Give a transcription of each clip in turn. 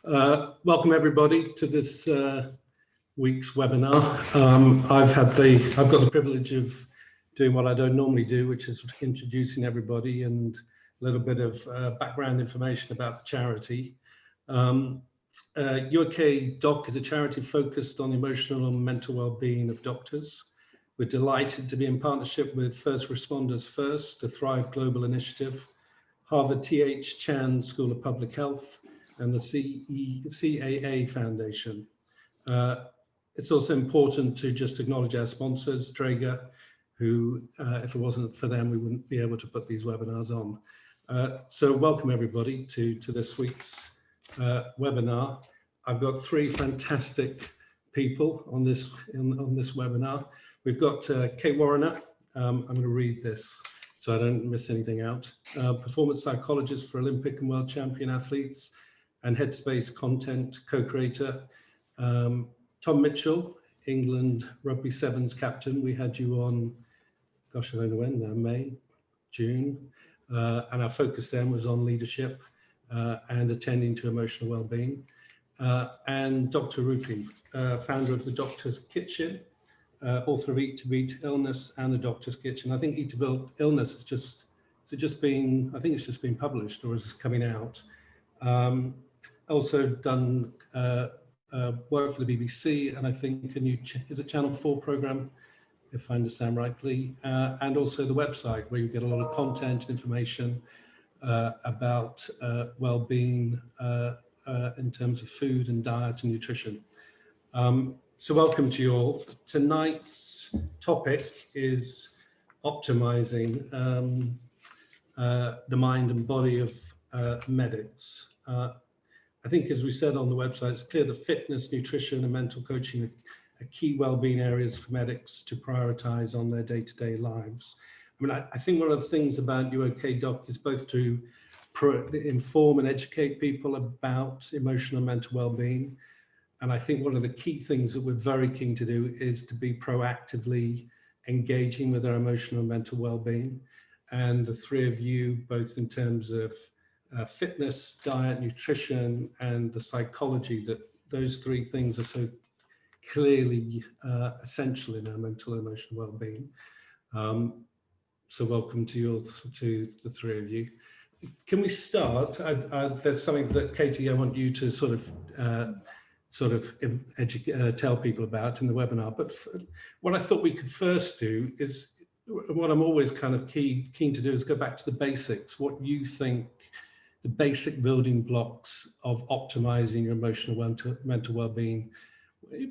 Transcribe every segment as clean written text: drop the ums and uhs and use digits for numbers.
Welcome everybody to this week's webinar. I've got the privilege of doing what I don't normally do, which is introducing everybody and a little bit of background information about the charity. UK Doc is a charity focused on emotional and mental well-being of doctors. We're delighted to be in partnership with First Responders First, a Thrive Global Initiative, Harvard T.H. Chan School of Public Health, and the CAA Foundation. It's also important to just acknowledge our sponsors, Draeger, who, if it wasn't for them, we wouldn't be able to put these webinars on. So welcome everybody to this week's webinar. I've got three fantastic people on this webinar. We've got Kate Warriner. I'm going to read this so I don't miss anything out. Performance psychologist for Olympic and world champion athletes and Headspace content co-creator. Tom Mitchell, England Rugby Sevens captain. We had you on, gosh, I don't know when now, May, June. And our focus then was on leadership and attending to emotional well-being. And Dr. Rupy, founder of the Doctor's Kitchen, author of Eat to Beat Illness and the Doctor's Kitchen. I think Eat to Beat Illness is just been, I think it's just been published or is coming out. Also done work for the BBC and I think a new, is it Channel 4 program, if I understand rightly, and also the website where you get a lot of content and information about well-being in terms of food and diet and nutrition. So welcome to you all. Tonight's topic is optimizing the mind and body of medics. I think, as we said on the website, it's clear that fitness, nutrition, and mental coaching are key well-being areas for medics to prioritize on their day-to-day lives. I mean, I think one of the things about UK Doc is both to inform and educate people about emotional and mental well-being. And I think one of the key things that we're very keen to do is to be proactively engaging with our emotional and mental well-being. And the three of you, both in terms of fitness, diet, nutrition, and the psychology, that those three things are so clearly essential in our mental and emotional well-being. So welcome to the three of you. Can we start? There's something that Katie, I want you to sort of tell people about in the webinar. But what I thought we could first do is, what I'm always kind of keen to do is go back to the basics. What you think the basic building blocks of optimizing your emotional mental well-being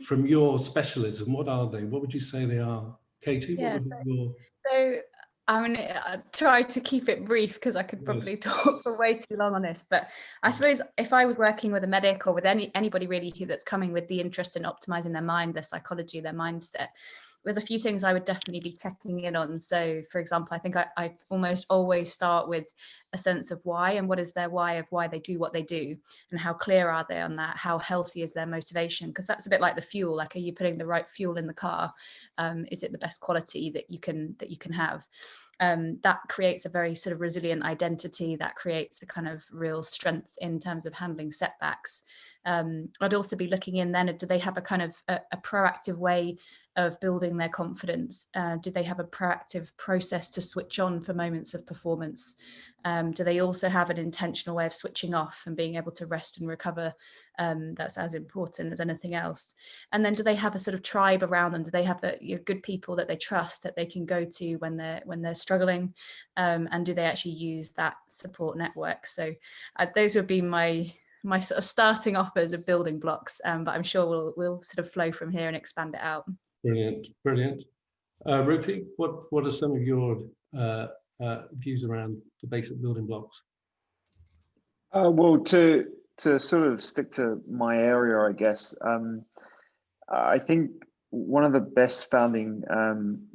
from your specialism, what are they? What would you say they are? Katie, yeah, what would your... So I mean, I try to keep it brief because I could probably talk for way too long on this. But I suppose if I was working with a medic or with anybody really that's coming with the interest in optimizing their mind, their psychology, their mindset, there's a few things I would definitely be checking in on. So, for example, I think I almost always start with a sense of why, and what is their why of why they do what they do, and how clear are they on that? How healthy is their motivation? Because that's a bit like the fuel. Like, are you putting the right fuel in the car? Is it the best quality that you can have? That creates a very sort of resilient identity, that creates a kind of real strength in terms of handling setbacks. I'd also be looking in then, do they have a kind of a proactive way of building their confidence? Do they have a proactive process to switch on for moments of performance? Do they also have an intentional way of switching off and being able to rest and recover? That's as important as anything else. And then do they have a sort of tribe around them? Do they have good people that they trust, that they can go to when they're struggling? And do they actually use that support network? So those would be my sort of starting offers of building blocks, but I'm sure we'll sort of flow from here and expand it out. Brilliant, brilliant. Rupy, what are some of your views around the basic building blocks? Well, to sort of stick to my area, I guess, I think one of the best founding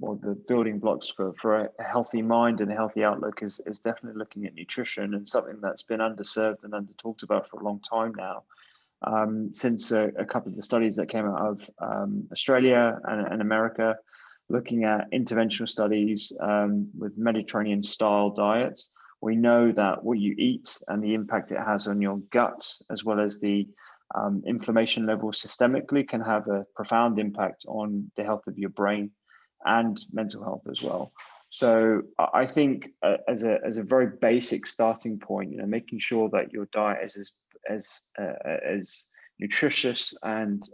or the building blocks for a healthy mind and a healthy outlook is definitely looking at nutrition, and something that's been underserved and under talked about for a long time now. Since a couple of the studies that came out of Australia and America, looking at interventional studies with Mediterranean style diets, We know that what you eat and the impact it has on your gut, as well as the inflammation level systemically, can have a profound impact on the health of your brain and mental health as well. So I think as a very basic starting point, you know, making sure that your diet is as nutritious and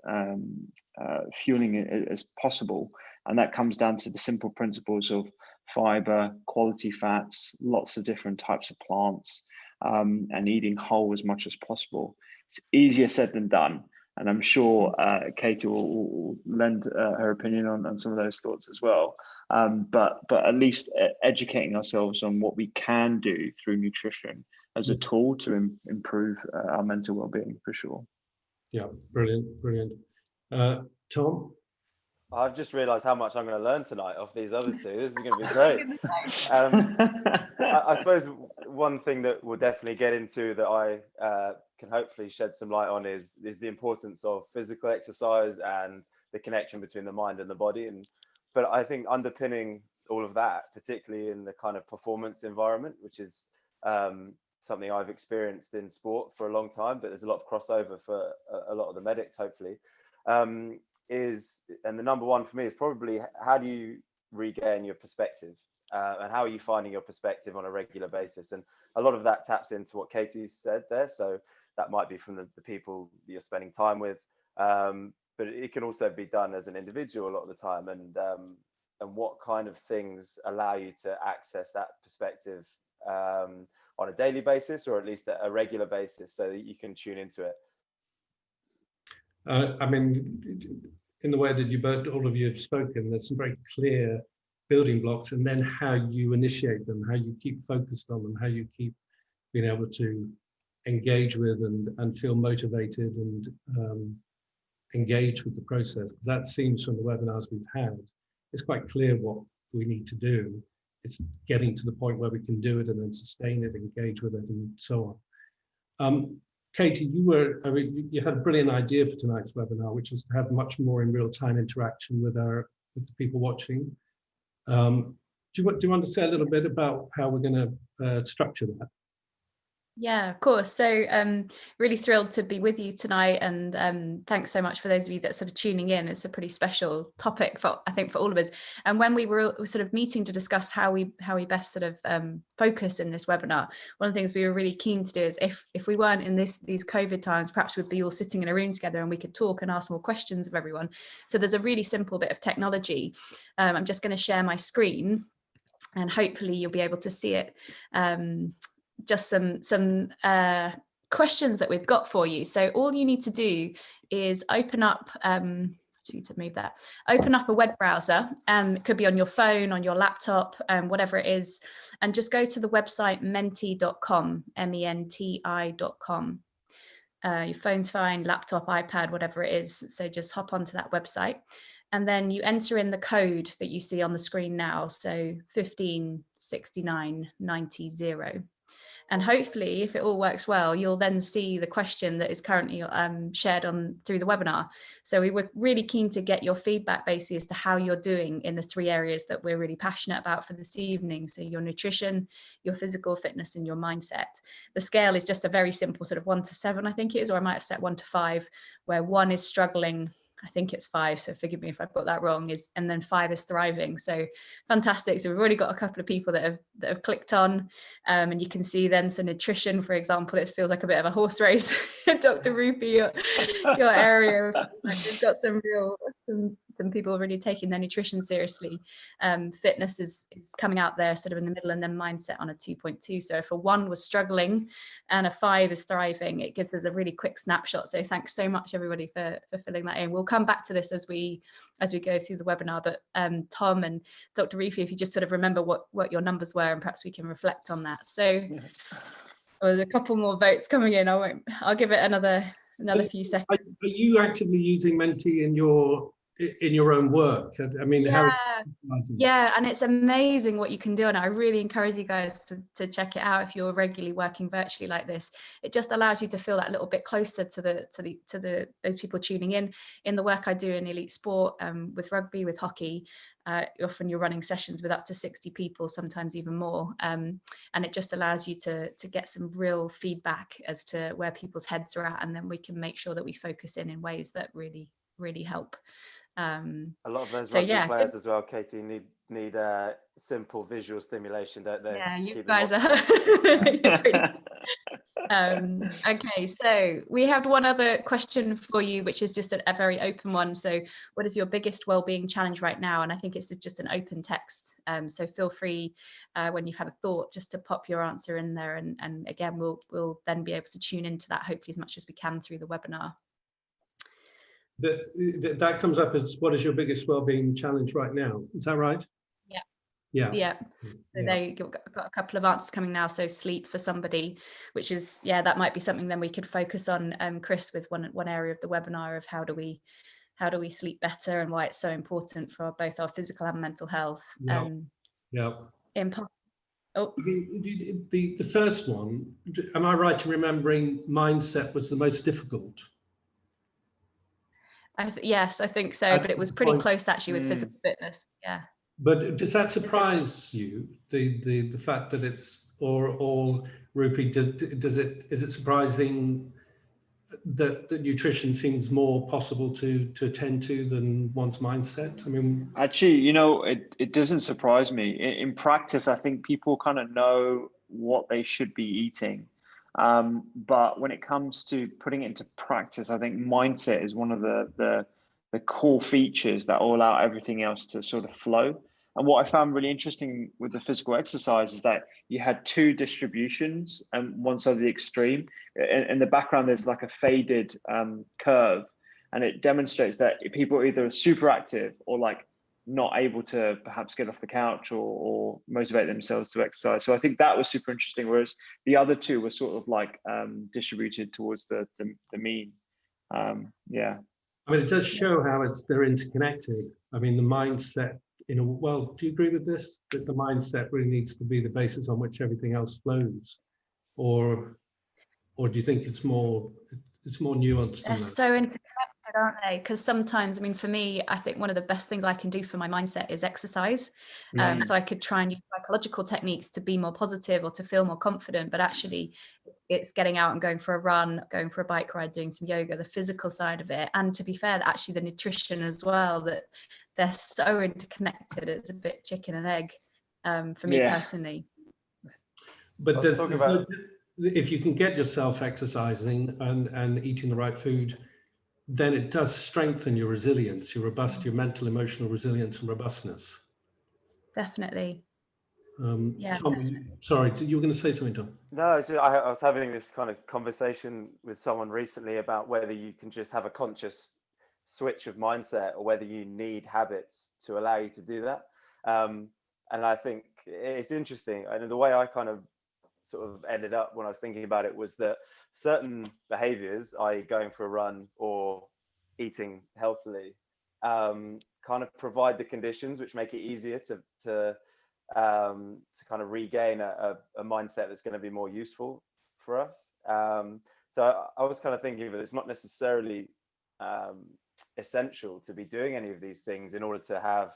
fueling as possible, and that comes down to the simple principles of fiber, quality fats, lots of different types of plants, and eating whole as much as possible. It's easier said than done. And I'm sure Katie will lend her opinion on some of those thoughts as well. But at least educating ourselves on what we can do through nutrition as a tool to improve our mental well-being, for sure. Yeah, brilliant. Tom? I've just realised how much I'm going to learn tonight off these other two. This is going to be great. I suppose one thing that we'll definitely get into that I can hopefully shed some light on is the importance of physical exercise and the connection between the mind and the body. But I think underpinning all of that, particularly in the kind of performance environment, which is something I've experienced in sport for a long time, but there's a lot of crossover for a lot of the medics, hopefully. And the number one for me is probably, how do you regain your perspective, and how are you finding your perspective on a regular basis? And a lot of that taps into what Katie said there. So that might be from the people that you're spending time with, but it can also be done as an individual a lot of the time. And what kind of things allow you to access that perspective on a daily basis, or at least a regular basis, so that you can tune into it? I mean, in the way that all of you have spoken, there's some very clear building blocks, and then how you initiate them, how you keep focused on them, how you keep being able to engage with and feel motivated and engage with the process. Because that seems, from the webinars we've had, it's quite clear what we need to do. It's getting to the point where we can do it and then sustain it, engage with it, and so on. Katie, you had a brilliant idea for tonight's webinar, which is to have much more in real-time interaction with the people watching. Do you want to say a little bit about how we're going to structure that? Yeah, of course. So really thrilled to be with you tonight, and thanks so much for those of you that are sort of tuning in. It's a pretty special topic I think for all of us. And when we were sort of meeting to discuss how we best sort of focus in this webinar, one of the things we were really keen to do is, if we weren't in these COVID times, perhaps we'd be all sitting in a room together and we could talk and ask more questions of everyone. So there's a really simple bit of technology. I'm just going to share my screen, and hopefully you'll be able to see it. Just some questions that we've got for you. So all you need to do is open up, open up a web browser. It could be on your phone, on your laptop, whatever it is, and just go to the website menti.com, menti.com. Your phone's fine, laptop, iPad, whatever it is. So just hop onto that website, and then you enter in the code that you see on the screen now. So 1569990. And hopefully, if it all works well, you'll then see the question that is currently shared through the webinar. So we were really keen to get your feedback, basically, as to how you're doing in the 3 areas that we're really passionate about for this evening. So your nutrition, your physical fitness, and your mindset. The scale is just a very simple sort of 1 to 7, I think it is, or I might have set 1 to 5, where 1 is struggling. I think it's 5, so forgive me if I've got that wrong, and then 5 is thriving. So fantastic. So we've already got a couple of people that have clicked on, and you can see then, so nutrition, for example, it feels like a bit of a horse race. Dr. Rupy, your area, we've got some people already taking their nutrition seriously. Fitness is coming out there sort of in the middle, and then mindset on a 2.2. So if a 1 was struggling and a 5 is thriving, it gives us a really quick snapshot. So thanks so much, everybody, for filling that in. We'll come back to this as we go through the webinar, but Tom and Dr. Rupy, if you just sort of remember what your numbers were, and perhaps we can reflect on that. So there's a couple more votes coming in. I'll give it another few seconds. Are you actively using Menti in your in your own work. I mean, how yeah, and it's amazing what you can do, and I really encourage you guys to check it out if you're regularly working virtually like this. It just allows you to feel that little bit closer to those people tuning in the work I do in elite sport, with rugby, with hockey. Often you're running sessions with up to 60 people, sometimes even more, and it just allows you to get some real feedback as to where people's heads are at, and then we can make sure that we focus in ways that really help. A lot of those rugby players as well, Katie, need simple visual stimulation, don't they? Yeah, you guys are. Okay, so we have one other question for you, which is just a very open one. So what is your biggest well-being challenge right now? And I think it's just an open text. So feel free when you've had a thought just to pop your answer in there. And again, we'll then be able to tune into that hopefully as much as we can through the webinar. That comes up as what is your biggest well-being challenge right now? Is that right? Yeah. So they've got a couple of answers coming now. So sleep for somebody, which is, that might be something then we could focus on, Chris, with one area of the webinar of how do we sleep better and why it's so important for both our physical and mental health. The first one, am I right in remembering mindset was the most difficult? Yes, I think so, but it was pretty close actually with physical fitness. Yeah. But does that surprise you, the fact that it's, or Rupy, is it surprising that nutrition seems more possible to attend to than one's mindset? I mean, actually, it doesn't surprise me. In practice, I think people kind of know what they should be eating. But when it comes to putting it into practice, I think mindset is one of the core features that will allow everything else to sort of flow. And what I found really interesting with the physical exercise is that you had two distributions, and one side of the extreme. In the background, there's like a faded curve, and it demonstrates that people are either super active or like not able to perhaps get off the couch or motivate themselves to exercise. So I think that was super interesting, whereas the other two were sort of like distributed towards the mean. Yeah. I mean, it does show how they're interconnected. I mean, the mindset, do you agree with this? That the mindset really needs to be the basis on which everything else flows? Or do you think it's more nuanced than that? They're so interconnected, aren't they? Because sometimes, I mean, for me, I think one of the best things I can do for my mindset is exercise. So I could try and use psychological techniques to be more positive or to feel more confident, but actually it's getting out and going for a run, going for a bike ride, doing some yoga, the physical side of it. And to be fair, actually the nutrition as well, that they're so interconnected. It's a bit chicken and egg for me personally. But if you can get yourself exercising and eating the right food, then it does strengthen your resilience, your mental, emotional resilience and robustness. Definitely. Tom, sorry, you were going to say something, Tom? No, so I was having this kind of conversation with someone recently about whether you can just have a conscious switch of mindset or whether you need habits to allow you to do that. And I think it's interesting. And the way I kind of sort of ended up when I was thinking about it was that certain behaviors, i.e. going for a run or eating healthily, kind of provide the conditions which make it easier to kind of regain a mindset that's going to be more useful for us. So I was kind of thinking of it, it's not necessarily essential to be doing any of these things in order to have,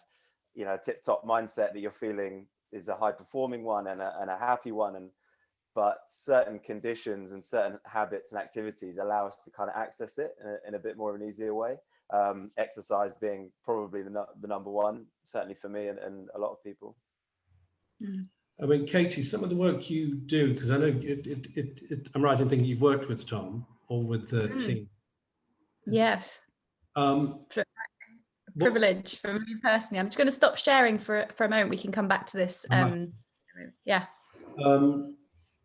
a tip-top mindset that you're feeling is a high-performing one and a happy one. But certain conditions and certain habits and activities allow us to kind of access it in a bit more of an easier way. Exercise being probably the number one, certainly for me and a lot of people. I mean, Katie, some of the work you do, because I know I'm right in thinking you've worked with Tom or with the team. Yes. Privilege for me personally. I'm just going to stop sharing for a moment. We can come back to this. Yeah.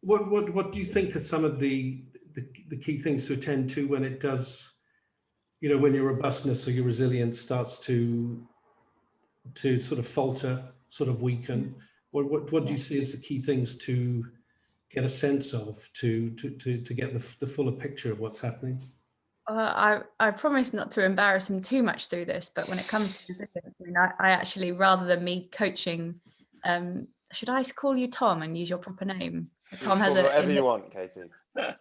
What do you think are some of the key things to attend to when it does, when your robustness or your resilience starts to sort of falter, sort of weaken? What do you see as the key things to get a sense of to get the fuller picture of what's happening? I promise not to embarrass him too much through this, but when it comes to resilience, I mean, I actually, rather than me coaching, should I call you Tom and use your proper name? Tom has whatever you want, Katie. I'm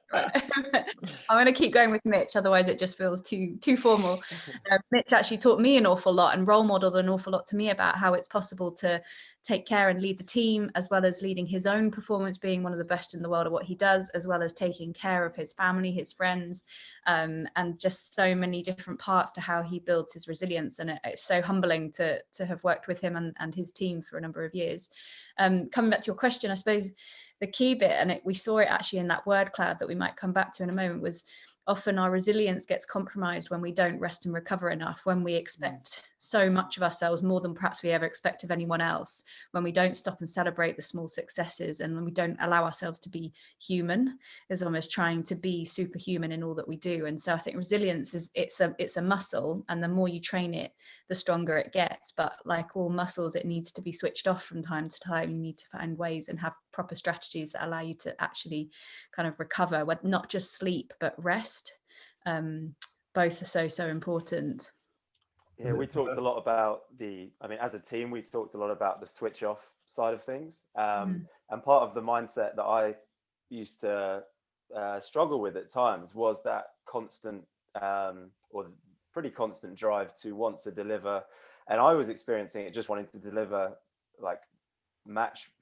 going to keep going with Mitch, otherwise it just feels too formal. Mitch actually taught me an awful lot and role modeled an awful lot to me about how it's possible to take care and lead the team, as well as leading his own performance, being one of the best in the world at what he does, as well as taking care of his family, his friends, and just so many different parts to how he builds his resilience. And it's so humbling to have worked with him and his team for a number of years. Coming back to your question, I suppose the key bit, and we saw it actually in that word cloud that we might come back to in a moment, was often our resilience gets compromised when we don't rest and recover enough, when we expect so much of ourselves, more than perhaps we ever expect of anyone else, when we don't stop and celebrate the small successes, and when we don't allow ourselves to be human, is almost trying to be superhuman in all that we do. And so I think resilience is it's a muscle, and the more you train it, the stronger it gets. But like all muscles, it needs to be switched off from time to time. You need to find ways and have proper strategies that allow you to actually kind of recover, not just sleep but rest. Both are so important. Yeah, we talked a lot about as a team, we talked a lot about the switch off side of things. And part of the mindset that I used to struggle with at times was that constant or pretty constant drive to want to deliver. And I was experiencing it, just wanting to deliver like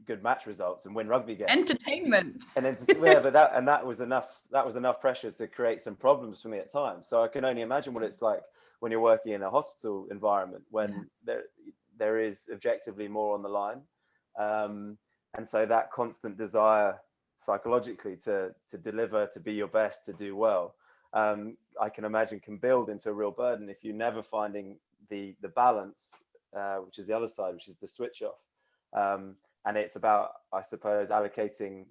good match results and win rugby games. Entertainment. And yeah, but that was enough pressure to create some problems for me at times. So I can only imagine what it's like when you're working in a hospital environment, when there is objectively more on the line. And so that constant desire psychologically to deliver, to be your best, to do well, I can imagine can build into a real burden if you're never finding the balance, which is the other side, which is the switch off. And it's about, I suppose, allocating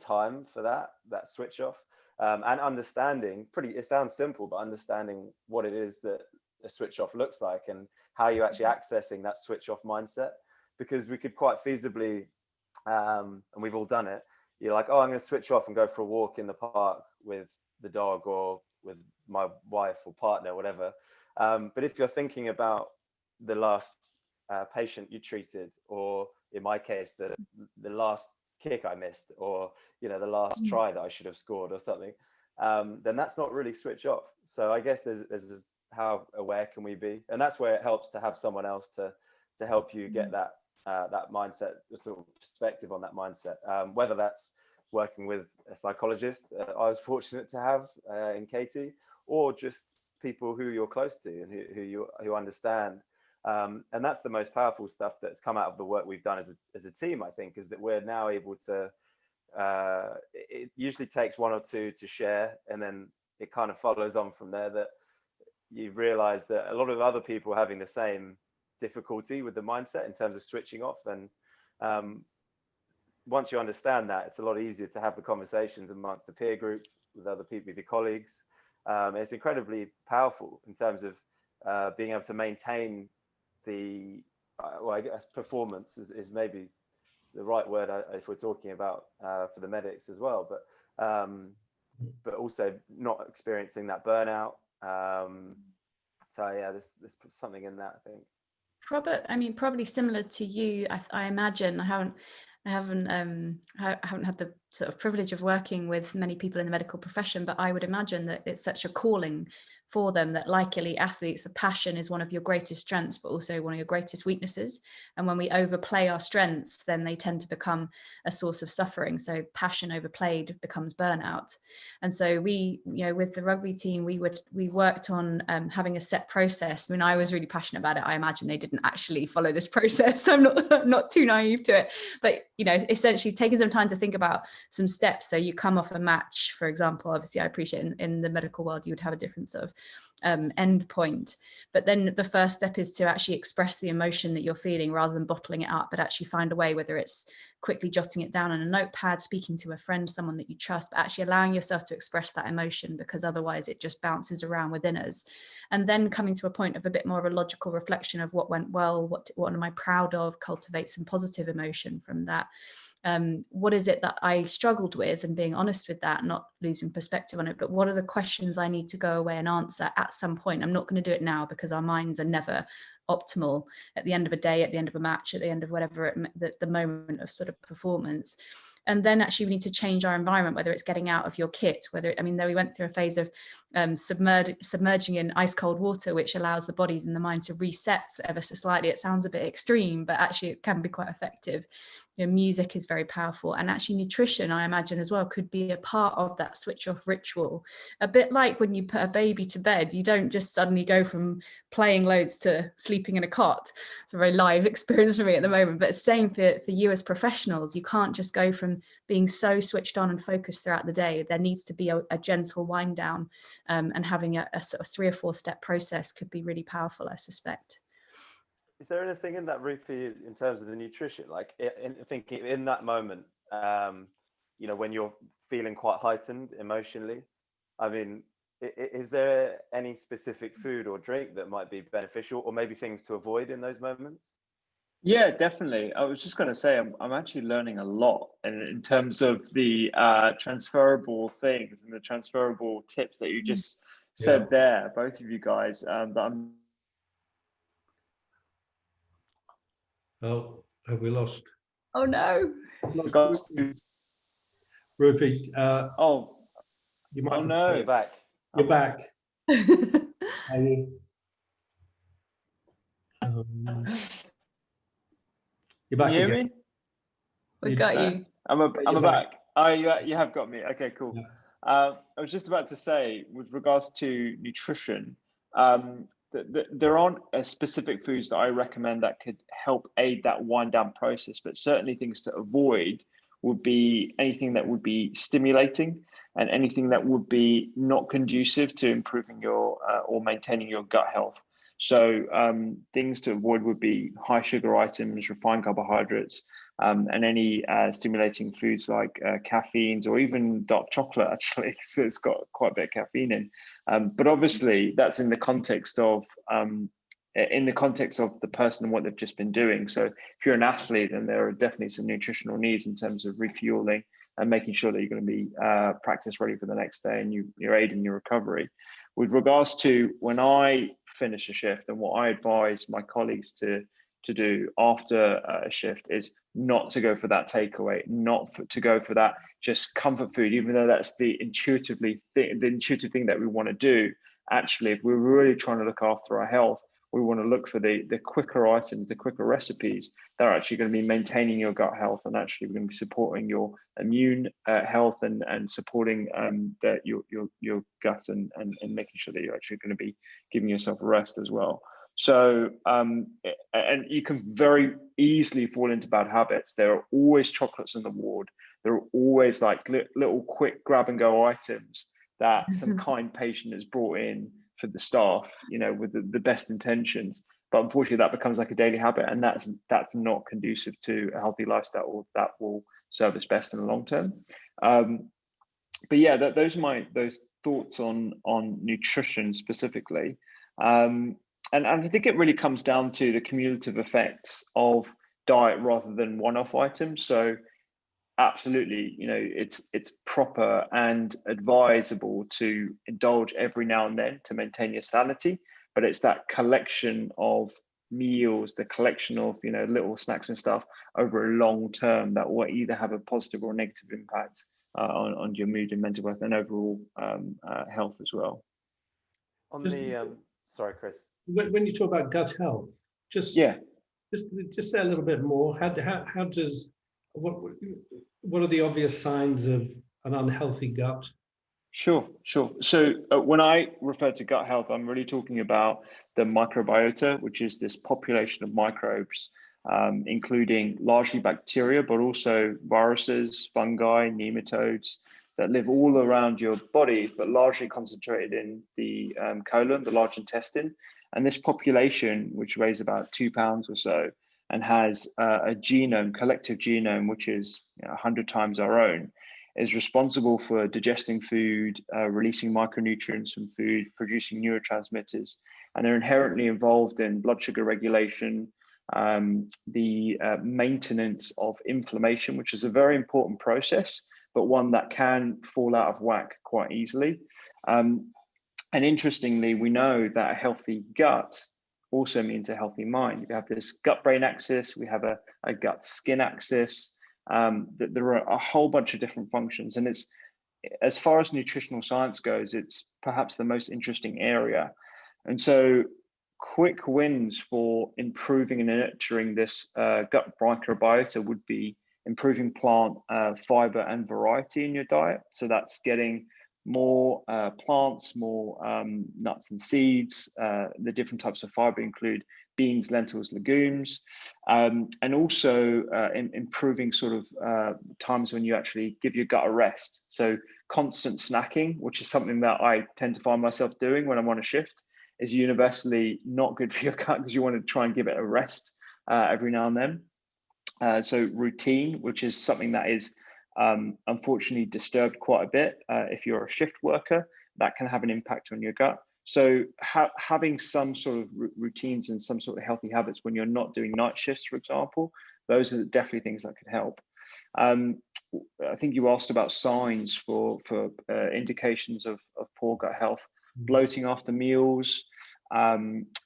time for that switch off, and understanding, it sounds simple, but understanding what it is that a switch off looks like and how you're actually accessing that switch off mindset. Because we could quite feasibly, and we've all done it, you're like, oh, I'm going to switch off and go for a walk in the park with the dog or with my wife or partner, whatever. But if you're thinking about the last patient you treated, or in my case, the last kick I missed, or the last try that I should have scored or something, then that's not really switch off. So I guess there's how aware can we be, and that's where it helps to have someone else to help you get that mindset, sort of perspective on that mindset, whether that's working with a psychologist I was fortunate to have in Katie, or just people who you're close to and who understand. And that's the most powerful stuff that's come out of the work we've done as a team, I think, is that we're now able to, it usually takes one or two to share, and then it kind of follows on from there, that you realize that a lot of other people are having the same difficulty with the mindset in terms of switching off. And once you understand that, it's a lot easier to have the conversations amongst the peer group, with other people, with your colleagues. It's incredibly powerful in terms of being able to maintain I guess performance is maybe the right word if we're talking about for the medics as well, but also not experiencing that burnout. So yeah, there's something in that, I think. Probably similar to you. I imagine. I haven't had the sort of privilege of working with many people in the medical profession, but I would imagine that it's such a calling for them that, like elite athletes, a passion is one of your greatest strengths, but also one of your greatest weaknesses. And when we overplay our strengths, then they tend to become a source of suffering. So passion overplayed becomes burnout. And so we, with the rugby team, we worked on having a set process. I mean, I was really passionate about it. I imagine they didn't actually follow this process. I'm not too naive to it, but essentially taking some time to think about some steps. So you come off a match, for example. Obviously, I appreciate in the medical world you would have a different sort of end point, but then the first step is to actually express the emotion that you're feeling, rather than bottling it up, but actually find a way, whether it's quickly jotting it down on a notepad, speaking to a friend, someone that you trust, but actually allowing yourself to express that emotion, because otherwise it just bounces around within us. And then coming to a point of a bit more of a logical reflection of what went well, what am I proud of, cultivate some positive emotion from that. what is it that I struggled with, and being honest with that, not losing perspective on it, but what are the questions I need to go away and answer at some point. I'm not going to do it now because our minds are never optimal at the end of a day, at the end of a match, at the end of whatever the moment of sort of performance. And then actually we need to change our environment, whether it's getting out of your kit, I mean, though we went through a phase of submerging in ice cold water, which allows the body and the mind to reset ever so slightly. It sounds a bit extreme, but actually it can be quite effective. You know, music is very powerful, and actually nutrition, I imagine as well, could be a part of that switch off ritual. A bit like when you put a baby to bed, you don't just suddenly go from playing loads to sleeping in a cot. It's a very live experience for me at the moment, but same for you as professionals. You can't just go from being so switched on and focused throughout the day. There needs to be a gentle wind down, and having a sort of 3 or 4 step process could be really powerful, I suspect. Is there anything in that, Rupy, in terms of the nutrition, like thinking in that moment, you know, when you're feeling quite heightened emotionally? I mean, is there any specific food or drink that might be beneficial, or maybe things to avoid in those moments? Yeah, definitely. I was just going to say, I'm actually learning a lot in terms of the transferable things and the transferable tips that you just said there, both of you guys. That I'm. Oh, have we lost? Oh no. Lost Rupy. You might. Oh no, you're back. You're back. Are you? You're back Can you hear again. me? We got you. I'm back. Oh, you have got me. Okay, cool. Yeah. I was just about to say, with regards to nutrition, there aren't specific foods that I recommend that could help aid that wind down process, but certainly things to avoid would be anything that would be stimulating and anything that would be not conducive to improving your or maintaining your gut health. So things to avoid would be high sugar items, refined carbohydrates, and any stimulating foods like caffeines or even dark chocolate, actually. So it's got quite a bit of caffeine in. But obviously that's in the context of the person and what they've just been doing. So if you're an athlete, then there are definitely some nutritional needs in terms of refueling and making sure that you're going to be practice ready for the next day and you're aiding your recovery. With regards to when I finish a shift and what I advise my colleagues to do after a shift is not to go for that takeaway, to go for that just comfort food, even though that's the intuitive thing that we want to do. Actually, if we're really trying to look after our health, we want to look for the quicker items, the quicker recipes that are actually going to be maintaining your gut health, and actually we're going to be supporting your immune health and supporting your gut and making sure that you're actually going to be giving yourself a rest as well. So and you can very easily fall into bad habits. There are always chocolates in the ward. There are always like little quick grab and go items that some kind patient has brought in for the staff, you know, with the best intentions. But unfortunately, that becomes like a daily habit, and that's not conducive to a healthy lifestyle that will serve us best in the long term. But yeah, those are those thoughts on nutrition specifically. And I think it really comes down to the cumulative effects of diet rather than one-off items. So absolutely, you know, it's proper and advisable to indulge every now and then to maintain your sanity, but it's that collection of meals, the collection of, you know, little snacks and stuff over a long term that will either have a positive or negative impact on your mood and mental health and overall health as well. On the sorry, Chris. When you talk about gut health, just say a little bit more. How does what are the obvious signs of an unhealthy gut? Sure. So when I refer to gut health, I'm really talking about the microbiota, which is this population of microbes, including largely bacteria, but also viruses, fungi, nematodes that live all around your body, but largely concentrated in the colon, the large intestine. And this population, which weighs about 2 pounds or so, and has a collective genome, which is 100 times our own, is responsible for digesting food, releasing micronutrients from food, producing neurotransmitters, and they're inherently involved in blood sugar regulation, the maintenance of inflammation, which is a very important process, but one that can fall out of whack quite easily. And interestingly, we know that a healthy gut also means a healthy mind. We have this gut-brain axis, we have a gut-skin axis, that there are a whole bunch of different functions. And it's, as far as nutritional science goes, it's perhaps the most interesting area. And so quick wins for improving and nurturing this gut microbiota would be improving plant fiber and variety in your diet. So that's getting more plants, more nuts and seeds. The different types of fiber include beans, lentils, legumes, and also improving sort of times when you actually give your gut a rest. So constant snacking, which is something that I tend to find myself doing when I'm on a shift, is universally not good for your gut because you want to try and give it a rest every now and then. So routine, which is something that is unfortunately disturbed quite a bit if you're a shift worker, that can have an impact on your gut. So having some sort of routines and some sort of healthy habits when you're not doing night shifts, for example, those are definitely things that could help. I think you asked about signs for indications of poor gut health. Bloating after meals, I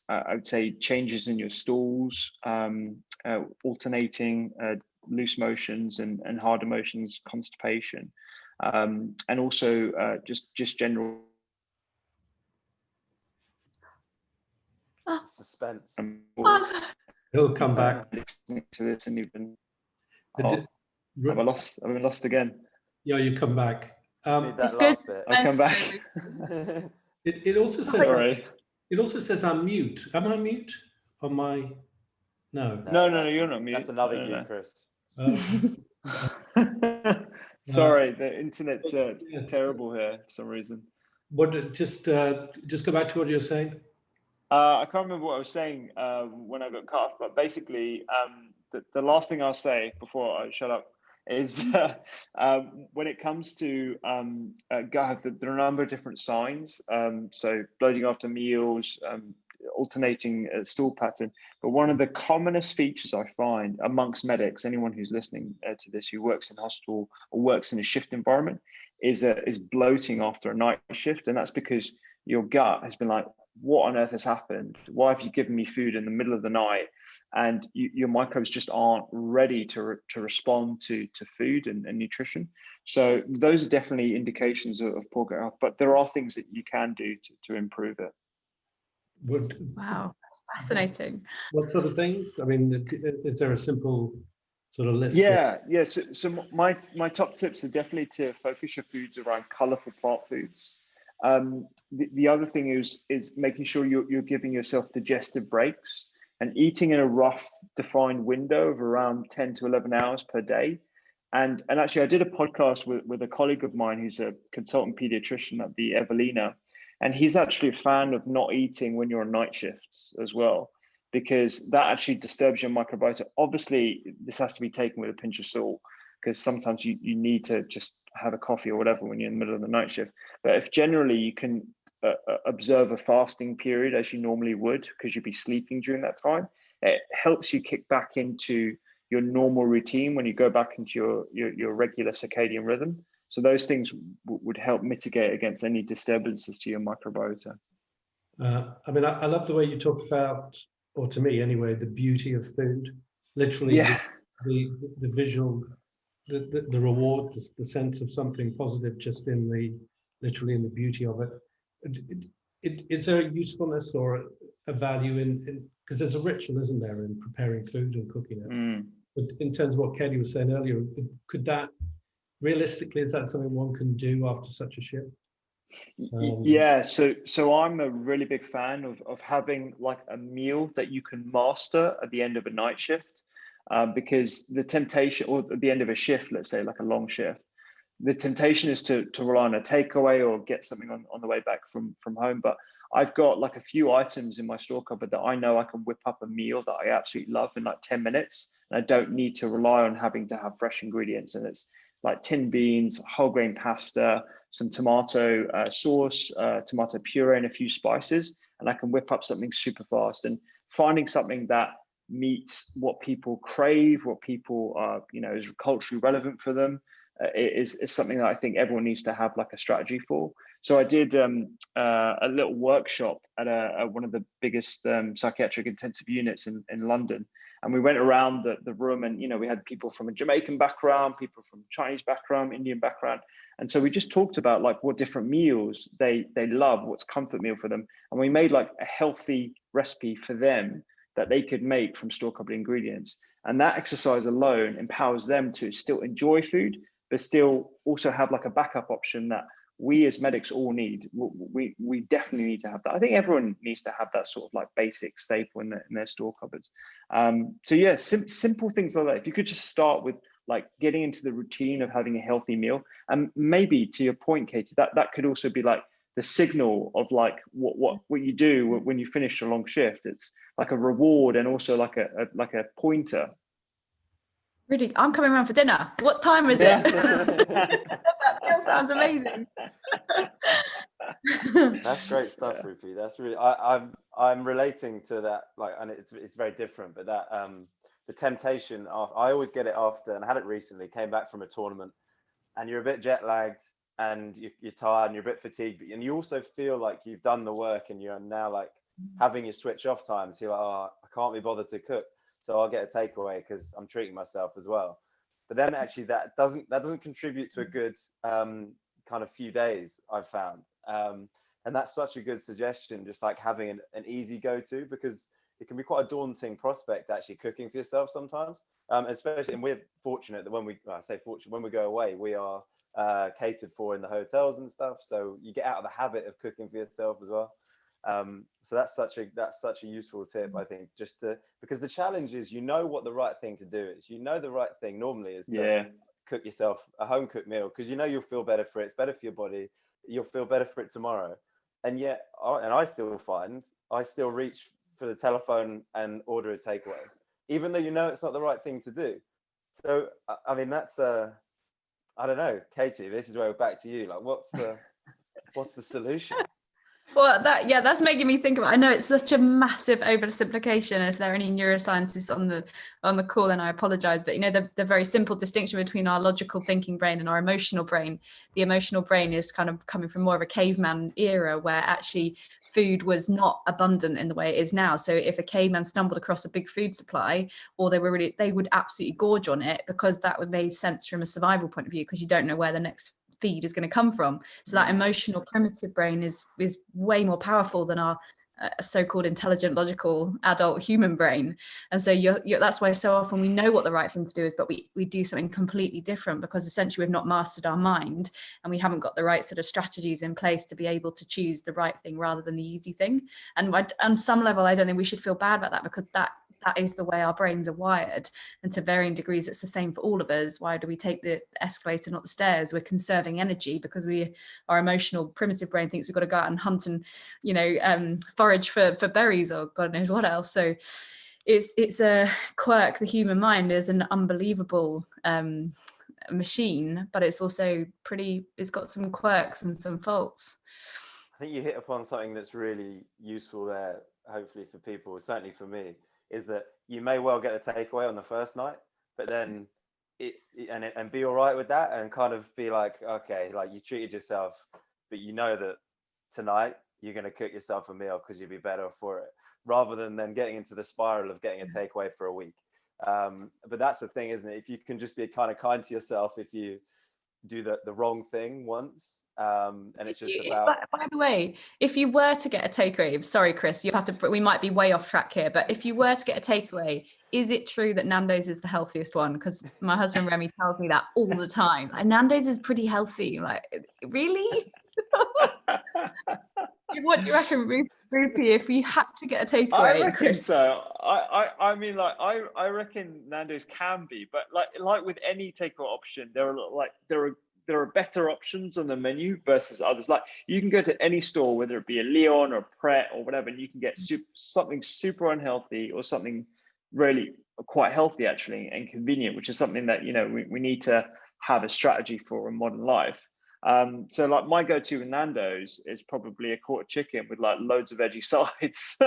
would say changes in your stools, alternating loose motions and hard emotions, constipation, and also just general suspense. He'll come back to this, and even I've been lost again. Yeah, you come back. That last bit. I come back. It also says. Sorry. It also says I'm mute. Am I mute on my? No. No, you're not mute. That's another you, Chris. Sorry, the internet's terrible here for some reason. What? Just go back to what you're saying. I can't remember what I was saying when I got cut off, but basically, the last thing I'll say before I shut up is when it comes to gut health, there are a number of different signs. So bloating after meals, alternating stool pattern. But one of the commonest features I find amongst medics, anyone who's listening to this who works in hospital or works in a shift environment, is bloating after a night shift, and that's because your gut has been like, what on earth has happened? Why have you given me food in the middle of the night? And your microbes just aren't ready to respond to food and nutrition. So those are definitely indications of poor gut health, but there are things that you can do to improve it. Wow, that's fascinating. What sort of things? I mean, is there a simple sort of list? Yeah. So my top tips are definitely to focus your foods around colorful plant foods. The other thing is making sure you're giving yourself digestive breaks and eating in a rough defined window of around 10 to 11 hours per day. And actually, I did a podcast with a colleague of mine who's a consultant pediatrician at the Evelina, and he's actually a fan of not eating when you're on night shifts as well, because that actually disturbs your microbiota. Obviously, this has to be taken with a pinch of salt, because sometimes you need to just have a coffee or whatever when you're in the middle of the night shift. But if generally you can observe a fasting period as you normally would, because you'd be sleeping during that time, it helps you kick back into your normal routine when you go back into your regular circadian rhythm. So those things would help mitigate against any disturbances to your microbiota. I mean, I love the way you talk about, or to me anyway, the beauty of food. Literally, yeah. the visual, the reward, the sense of something positive, just literally in the beauty of it. Is there a usefulness or a value in because there's a ritual, isn't there, in preparing food and cooking it? But in terms of what Kelly was saying earlier, could that realistically, is that something one can do after such a shift? Yeah, so I'm a really big fan of having like a meal that you can master at the end of a night shift, because the temptation, or at the end of a shift, let's say like a long shift, the temptation is to rely on a takeaway or get something on the way back from home. But I've got like a few items in my store cupboard that I know I can whip up a meal that I absolutely love in like 10 minutes. And I don't need to rely on having to have fresh ingredients. And it's like tinned beans, whole grain pasta, some tomato sauce, tomato puree, and a few spices. And I can whip up something super fast. And finding something that meets what people crave, what people are, is culturally relevant for them, is something that I think everyone needs to have like a strategy for. So I did a little workshop at one of the biggest psychiatric intensive units in London. And we went around the room, and, we had people from a Jamaican background, people from Chinese background, Indian background. And so we just talked about like what different meals they love, what's comfort meal for them. And we made like a healthy recipe for them that they could make from store-coupled ingredients. And that exercise alone empowers them to still enjoy food, but still also have like a backup option that we as medics all need. We definitely need to have that. I think everyone needs to have that sort of like basic staple in their store cupboards. So yeah, simple things like that. If you could just start with like getting into the routine of having a healthy meal, and maybe to your point, Katie, that could also be like the signal of like what you do when you finish a long shift. It's like a reward and also like a pointer. Really, I'm coming around for dinner. What time is it? That still sounds amazing. That's great stuff, Rupy. That's really, I'm relating to that, like, and it's very different, but that the temptation of, I always get it after, and I had it recently, came back from a tournament, and you're a bit jet lagged, and you're tired, and you're a bit fatigued, and you also feel like you've done the work, and you're now like having your switch off time. So you're like, oh, I can't be bothered to cook, so I'll get a takeaway because I'm treating myself as well. But then actually that doesn't contribute to a good kind of few days, I've found. And that's such a good suggestion, just like having an easy go-to, because it can be quite a daunting prospect actually cooking for yourself sometimes. Especially, and we're fortunate that when we go away, we are catered for in the hotels and stuff. So you get out of the habit of cooking for yourself as well. So that's such a useful tip, I think, because the challenge is, what the right thing to do is. The right thing normally is to cook yourself a home cooked meal, because you'll feel better for it. It's better for your body. You'll feel better for it tomorrow. And yet, I still reach for the telephone and order a takeaway, even though it's not the right thing to do. So I mean, that's I don't know, Katie, this is where we're back to you. Like, what's the solution? Well, that's making me think about. I know it's such a massive oversimplification. If there are any neuroscientists on the call, then I apologize. But the very simple distinction between our logical thinking brain and our emotional brain. The emotional brain is kind of coming from more of a caveman era, where actually food was not abundant in the way it is now. So if a caveman stumbled across a big food supply, or they would absolutely gorge on it, because that would make sense from a survival point of view, because you don't know where the next feed is going to come from. So that emotional primitive brain is way more powerful than our so-called intelligent, logical adult human brain. And so that's why so often we know what the right thing to do is, but we do something completely different, because essentially we've not mastered our mind, and we haven't got the right sort of strategies in place to be able to choose the right thing rather than the easy thing. And on some level, I don't think we should feel bad about that, because that is the way our brains are wired, and to varying degrees it's the same for all of us. Why do we take the escalator, not the stairs? We're conserving energy because our emotional primitive brain thinks we've got to go out and hunt and forage for berries or God knows what else. So it's a quirk. The human mind is an unbelievable machine, but it's also it's got some quirks and some faults. I think you hit upon something that's really useful there, hopefully for people, certainly for me, is that you may well get a takeaway on the first night, but then and be all right with that, and kind of be like, okay, like you treated yourself, but that tonight you're going to cook yourself a meal because you'll be better for it, rather than then getting into the spiral of getting a takeaway for a week. But that's the thing, isn't it? If you can just be kind to yourself if you do the wrong thing once, and it's just about. By the way, if you were to get a takeaway, sorry Chris, we might be way off track here, but if you were to get a takeaway, is it true that Nando's is the healthiest one? Because my husband Remy tells me that all the time. Like, Nando's is pretty healthy. Like, really? What do you reckon, Rupy, if you had to get a takeaway? I reckon so. I mean, like, I reckon Nando's can be, but like with any takeaway option, there are better options on the menu versus others. Like, you can go to any store, whether it be a Leon or Pret or whatever, and you can get something super unhealthy or something really quite healthy actually and convenient, which is something that we need to have a strategy for in modern life. So like my go-to with Nando's is probably a quarter chicken with like loads of veggie sides,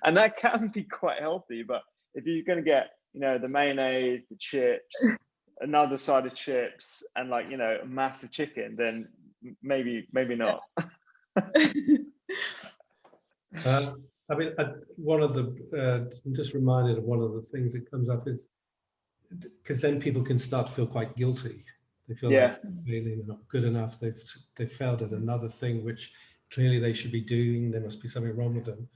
and that can be quite healthy. But If you're going to get, the mayonnaise, the chips, another side of chips, and like, a massive chicken, then maybe not. I mean, one of the, I'm just reminded of one of the things that comes up is, because then people can start to feel quite guilty. They feel like failing, they're not good enough. They've failed at another thing, which clearly they should be doing. There must be something wrong with them.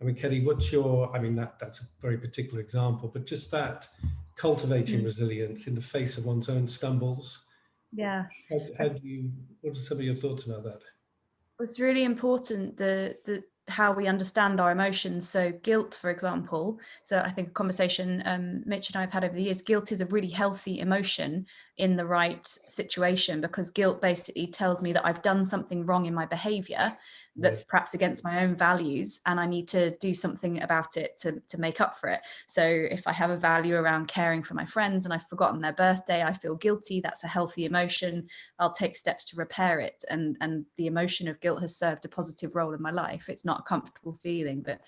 I mean, Kelly, what's your, I mean, that's a very particular example, but just that cultivating resilience in the face of one's own stumbles. Yeah. What are some of your thoughts about that? It's really important how we understand our emotions. So guilt, for example, so I think a conversation Mitch and I have had over the years, guilt is a really healthy emotion in the right situation, because guilt basically tells me that I've done something wrong in my behavior that's perhaps against my own values, and I need to do something about it to make up for it. So if I have a value around caring for my friends and I've forgotten their birthday, I feel guilty. That's a healthy emotion. I'll take steps to repair it. And the emotion of guilt has served a positive role in my life. It's not a comfortable feeling, but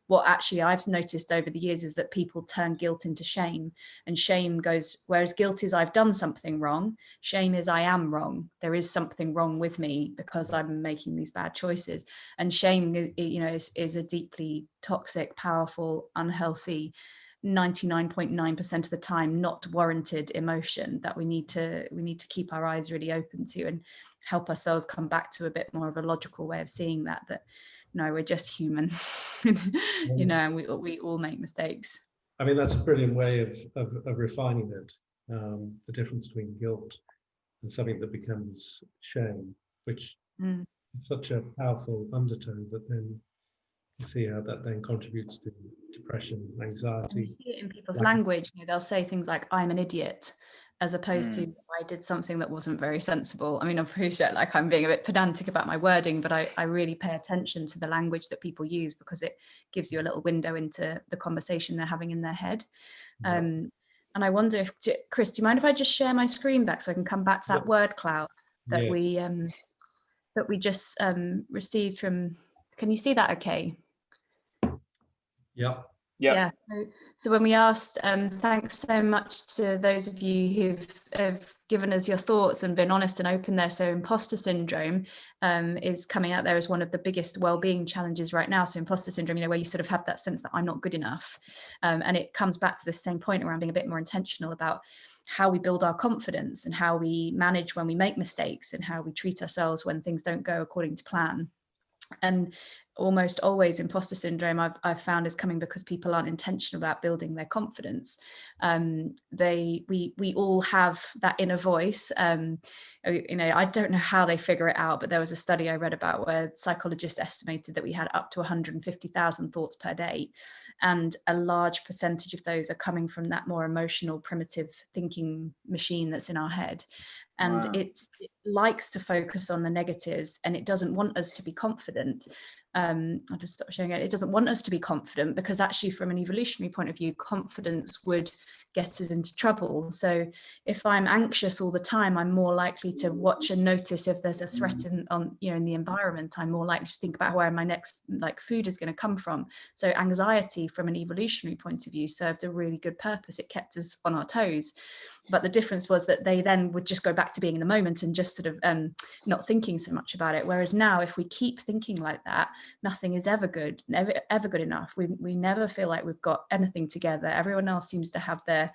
what actually I've noticed over the years is that people turn guilt into shame, and shame goes, whereas guilt is I've done something wrong, shame is I am wrong. There is something wrong with me because I'm making these bad choices. And shame, is a deeply toxic, powerful, unhealthy, 99.9% of the time not warranted emotion that we need to keep our eyes really open to, and help ourselves come back to a bit more of a logical way of seeing that no, we're just human. And we all make mistakes. I mean, that's a brilliant way of refining it, the difference between guilt and something that becomes shame, which is such a powerful undertone, that then you see how that then contributes to depression, anxiety. And you see it in people's language. They'll say things like, I'm an idiot, as opposed to I did something that wasn't very sensible. I mean, I appreciate like I'm being a bit pedantic about my wording, but I really pay attention to the language that people use, because it gives you a little window into the conversation they're having in their head. And I wonder if, Chris, do you mind if I just share my screen back so I can come back to that word cloud that we just received from, can you see that okay? Yeah. So when we asked, thanks so much to those of you who've given us your thoughts and been honest and open there. So imposter syndrome is coming out there as one of the biggest well-being challenges right now. So imposter syndrome, where you sort of have that sense that I'm not good enough. And it comes back to the same point around being a bit more intentional about how we build our confidence and how we manage when we make mistakes and how we treat ourselves when things don't go according to plan. And almost always imposter syndrome I've found is coming because people aren't intentional about building their confidence. We all have that inner voice. I don't know how they figure it out, but there was a study I read about where psychologists estimated that we had up to 150,000 thoughts per day, and a large percentage of those are coming from that more emotional, primitive thinking machine that's in our head. And it likes to focus on the negatives, and it doesn't want us to be confident. I'll just stop showing it. It doesn't want us to be confident, because actually from an evolutionary point of view, confidence would get us into trouble. So if I'm anxious all the time, I'm more likely to watch and notice if there's a threat in the environment. I'm more likely to think about where my next food is going to come from. So anxiety from an evolutionary point of view served a really good purpose. It kept us on our toes. But the difference was that they then would just go back to being in the moment and just sort of not thinking so much about it. Whereas now, if we keep thinking like that, nothing is ever good, ever good enough. We never feel like we've got anything together. Everyone else seems to have their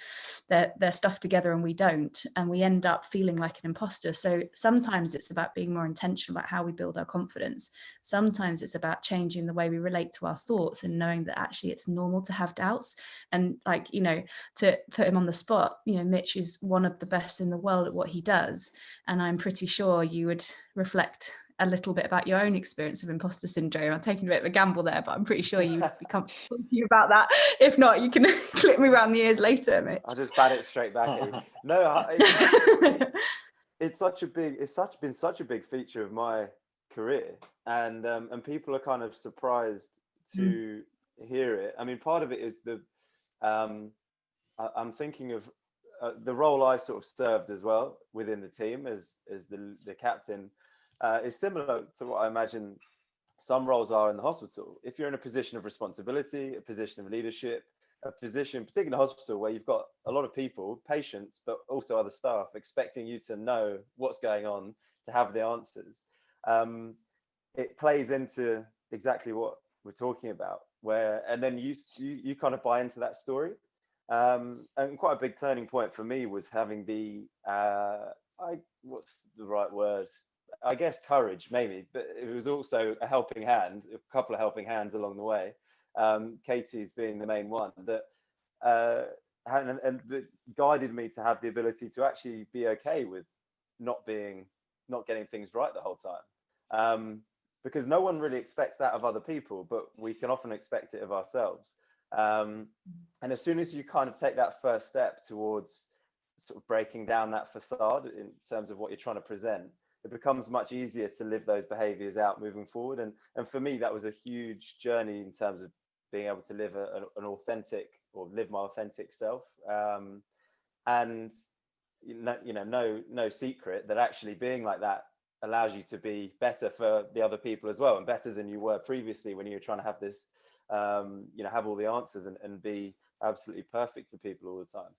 stuff together and we don't. And we end up feeling like an imposter. So sometimes it's about being more intentional about how we build our confidence. Sometimes it's about changing the way we relate to our thoughts and knowing that actually it's normal to have doubts. And to put him on the spot, Mitch is one of the best in the world at what he does, and I'm pretty sure you would reflect a little bit about your own experience of imposter syndrome. I'm taking a bit of a gamble there, but I'm pretty sure you'd be comfortable talking about that. If not, you can clip me around the ears later, Mitch. I'll just bat it straight back at you. No, it's been such a big feature of my career, and people are kind of surprised to hear it. I mean, part of it is I'm thinking of the role I sort of served as well within the team as the captain is similar to what I imagine some roles are in the hospital. If you're in a position of responsibility, a position of leadership, a position, particularly in a hospital, where you've got a lot of people, patients, but also other staff, expecting you to know what's going on, to have the answers. It plays into exactly what we're talking about, and then you kind of buy into that story. And quite a big turning point for me was having what's the right word? I guess courage, maybe, but it was also a helping hand, a couple of helping hands along the way. Katie's being the main one that that guided me to have the ability to actually be okay with not getting things right the whole time, because no one really expects that of other people, but we can often expect it of ourselves. And as soon as you kind of take that first step towards sort of breaking down that facade in terms of what you're trying to present, it becomes much easier to live those behaviors out moving forward. And for me, that was a huge journey in terms of being able to live live my authentic self. And no secret that actually being like that allows you to be better for the other people as well, and better than you were previously when you were trying to have this, have all the answers and be absolutely perfect for people all the time.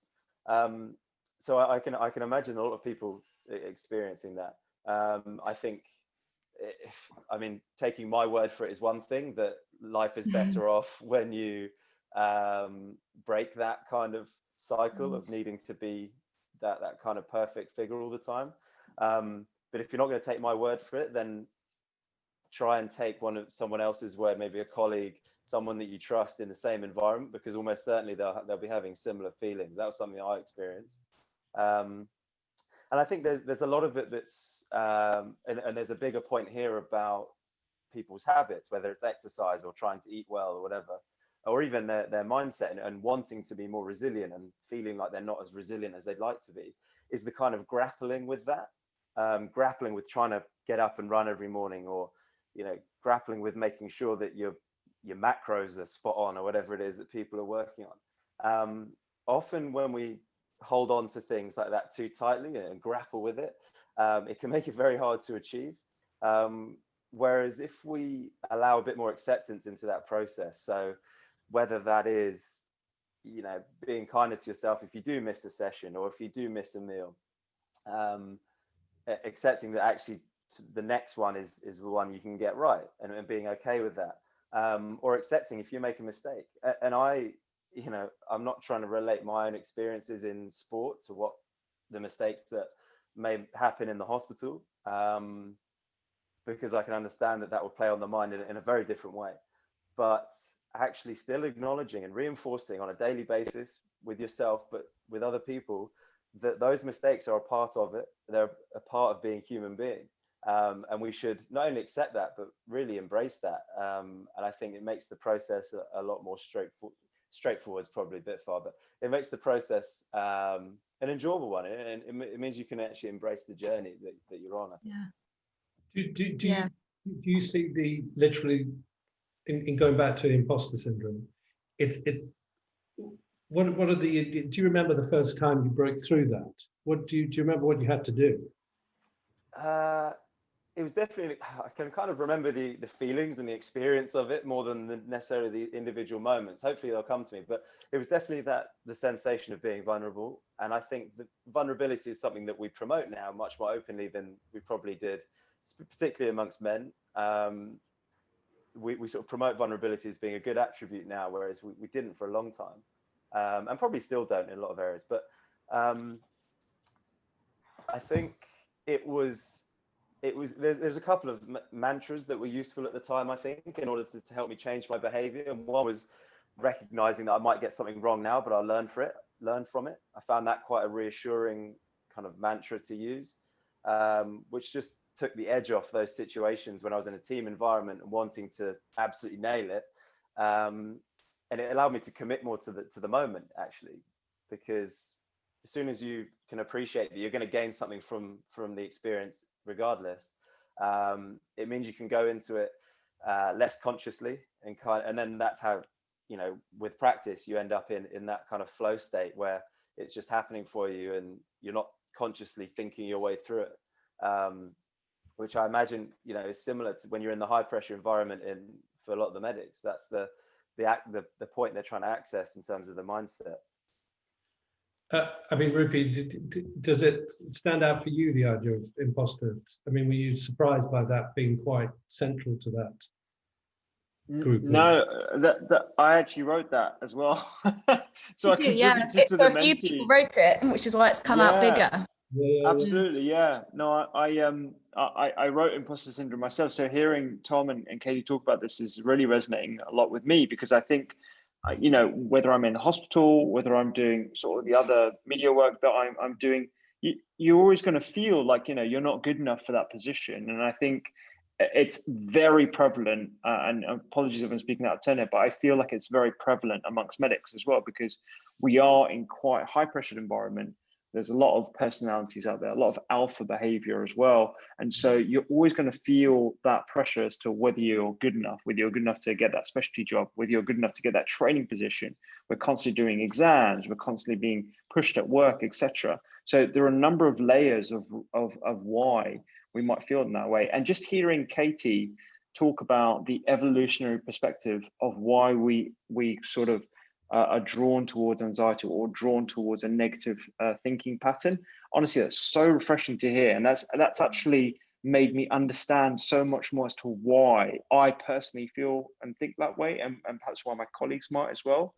So I can imagine a lot of people experiencing that. I think, taking my word for it is one thing, that life is better off when you break that kind of cycle of needing to be that kind of perfect figure all the time. But if you're not going to take my word for it, then try and take someone else's word, maybe a colleague, someone that you trust in the same environment, because almost certainly they'll be having similar feelings. That was something I experienced. And I think there's a lot of it that's, and there's a bigger point here about people's habits, whether it's exercise or trying to eat well or whatever, or even their mindset and wanting to be more resilient and feeling like they're not as resilient as they'd like to be, is the kind of grappling with that, grappling with trying to get up and run every morning, or, grappling with making sure that your macros are spot on, or whatever it is that people are working on. Often when we hold on to things like that too tightly and grapple with it, it can make it very hard to achieve. Whereas if we allow a bit more acceptance into that process, so whether that is, being kinder to yourself if you do miss a session, or if you do miss a meal, accepting that actually the next one is the one you can get right, and being okay with that, or accepting if you make a mistake. And I'm not trying to relate my own experiences in sport to what the mistakes that may happen in the hospital, because I can understand that will play on the mind in a very different way. But actually still acknowledging and reinforcing on a daily basis with yourself, but with other people, that those mistakes are a part of it. They're a part of being human being. And we should not only accept that, but really embrace that. And I think it makes the process a lot more straightforward is probably a bit far, but it makes the process an enjoyable one, and it means you can actually embrace the journey that you're on. Yeah. Do you see the literally in going back to imposter syndrome? What are the? Do you remember the first time you broke through that? What do you remember what you had to do? It was definitely, I can kind of remember the feelings and the experience of it more than necessarily the individual moments. Hopefully they'll come to me, but it was definitely the sensation of being vulnerable. And I think that vulnerability is something that we promote now much more openly than we probably did, particularly amongst men. We sort of promote vulnerability as being a good attribute now, whereas we didn't for a long time, and probably still don't in a lot of areas. But I think there's a couple of mantras that were useful at the time, I think, in order to help me change my behavior. And one was recognizing that I might get something wrong now, but I'll learn from it. I found that quite a reassuring kind of mantra to use, which just took the edge off those situations when I was in a team environment and wanting to absolutely nail it. And it allowed me to commit more to the moment, actually, because as soon as you can appreciate that you're going to gain something from the experience regardless, it means you can go into it less consciously, and then that's how, with practice you end up in that kind of flow state where it's just happening for you and you're not consciously thinking your way through it, which I imagine is similar to when you're in the high pressure environment for a lot of the medics. That's the the point they're trying to access in terms of the mindset. I mean, Rupy, does it stand out for you, the idea of imposters? I mean, were you surprised by that being quite central to that group? No, that I actually wrote that as well. So I contributed to the So a few people wrote it, which is why it's come out bigger. Absolutely, yeah. No, I wrote Imposter Syndrome myself. So hearing Tom and Katie talk about this is really resonating a lot with me, because I think, you know, whether I'm in the hospital, whether I'm doing sort of the other media work that I'm doing, you're always going to feel like, you know, you're not good enough for that position. And I think it's very prevalent, and apologies if I'm speaking out of turn here, but I feel like it's very prevalent amongst medics as well, because we are in quite a high pressured environment. There's a lot of personalities out there, a lot of alpha behavior as well. And so you're always going to feel that pressure as to whether you're good enough, whether you're good enough to get that specialty job, whether you're good enough to get that training position. We're constantly doing exams, we're constantly being pushed at work, etc. So there are a number of layers of why we might feel in that way. And just hearing Katie talk about the evolutionary perspective of why we sort of are drawn towards anxiety or drawn towards a negative thinking pattern. Honestly, that's so refreshing to hear. And that's actually made me understand so much more as to why I personally feel and think that way, and perhaps why my colleagues might as well.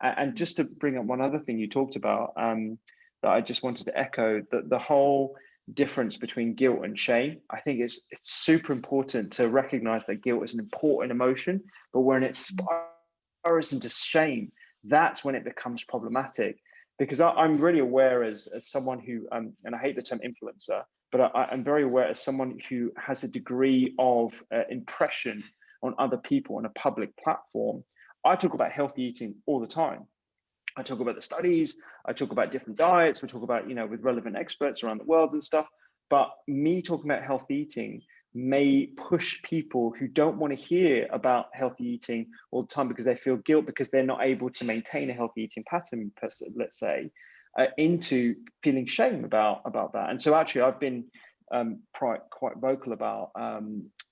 And just to bring up one other thing you talked about, that I just wanted to echo, that the whole difference between guilt and shame. I think it's super important to recognize that guilt is an important emotion, but when it spirals into shame, that's when it becomes problematic. Because I'm really aware as someone who, and I hate the term influencer, but I'm very aware as someone who has a degree of impression on other people on a public platform. I talk about healthy eating all the time. I talk about the studies, I talk about different diets, we talk about, you know, with relevant experts around the world and stuff. But me talking about healthy eating may push people who don't want to hear about healthy eating all the time because they feel guilt because they're not able to maintain a healthy eating pattern, let's say, into feeling shame about that. And so actually I've been quite vocal about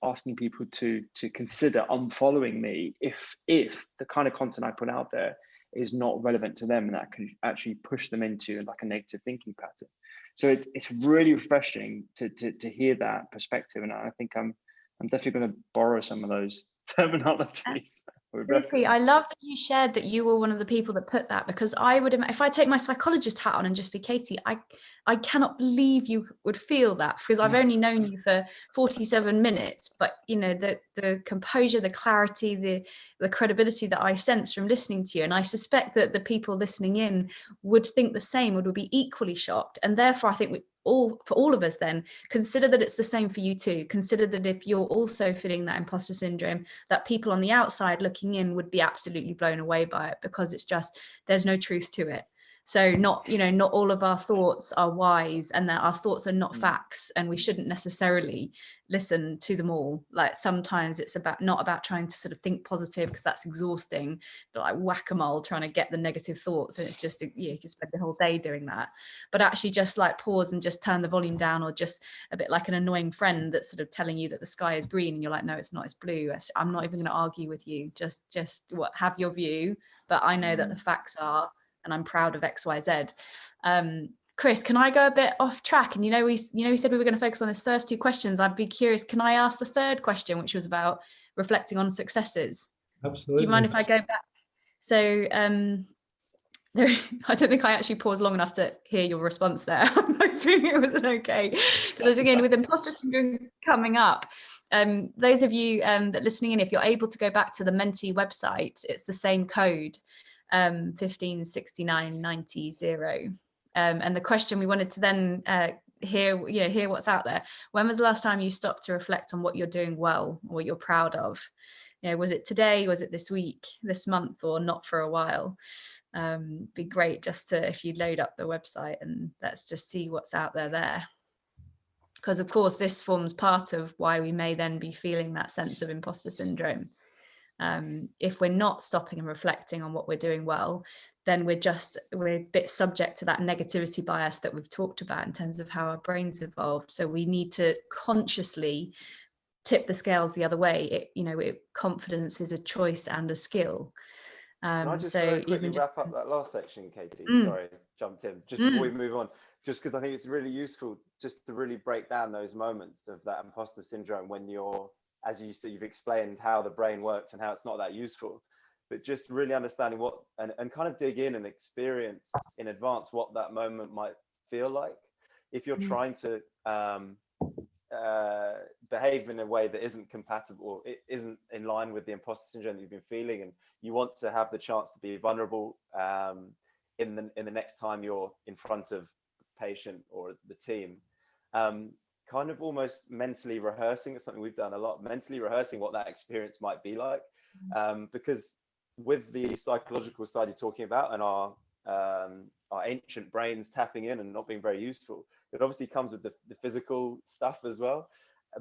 asking people to consider unfollowing me if the kind of content I put out there is not relevant to them, and that can actually push them into like a negative thinking pattern. So it's really refreshing to hear that perspective, and I think I'm definitely going to borrow some of those terminologies. Rupy, I love that you shared that you were one of the people that put that, because I would, if I take my psychologist hat on and just be Katie, I cannot believe you would feel that, because I've only known you for 47 minutes, but you know, the composure, the clarity, the credibility that I sense from listening to you, and I suspect that the people listening in would think the same, would be equally shocked. And therefore I think for all of us then, consider that it's the same for you too. Consider that if you're also feeling that imposter syndrome, that people on the outside looking in would be absolutely blown away by it, because it's just, there's no truth to it. So not all of our thoughts are wise, and that our thoughts are not facts, and we shouldn't necessarily listen to them all. Like sometimes it's not about trying to sort of think positive, because that's exhausting, but like whack-a-mole trying to get the negative thoughts, and it's just, you can spend the whole day doing that. But actually just like pause and just turn the volume down, or just a bit like an annoying friend that's sort of telling you that the sky is green and you're like, no, it's not, it's blue. I'm not even going to argue with you. Just have your view, but I know that the facts are, and I'm proud of XYZ. Chris, can I go a bit off track? And we said we were going to focus on these first two questions. I'd be curious, can I ask the third question, which was about reflecting on successes? Absolutely. Do you mind if I go back? So I don't think I actually paused long enough to hear your response there. I'm hoping it was okay. Because again, with imposter syndrome coming up, those of you that are listening in, if you're able to go back to the Menti website, it's the same code, 156990. And the question we wanted to then hear what's out there. When was the last time you stopped to reflect on what you're doing well, or what you're proud of? Was it today? Was it this week, this month, or not for a while? Be great just to, if you load up the website, and let's just see what's out there. Because of course, this forms part of why we may then be feeling that sense of imposter syndrome. If we're not stopping and reflecting on what we're doing well, then we're a bit subject to that negativity bias that we've talked about in terms of how our brains evolved. So we need to consciously tip the scales the other way. Confidence is a choice and a skill. Can I just so very quickly even wrap up that last section, Katie? Sorry, jumped in just before we move on, just because I think it's really useful just to really break down those moments of that imposter syndrome when you're, as you see, you've explained how the brain works and how it's not that useful, but just really understanding what, and kind of dig in and experience in advance what that moment might feel like if you're trying to behave in a way that isn't compatible, or it isn't in line with the imposter syndrome that you've been feeling, and you want to have the chance to be vulnerable in the next time you're in front of the patient or the team. Kind of almost mentally rehearsing is something we've done a lot, mentally rehearsing what that experience might be like, because with the psychological side you're talking about and our ancient brains tapping in and not being very useful, it obviously comes with the physical stuff as well.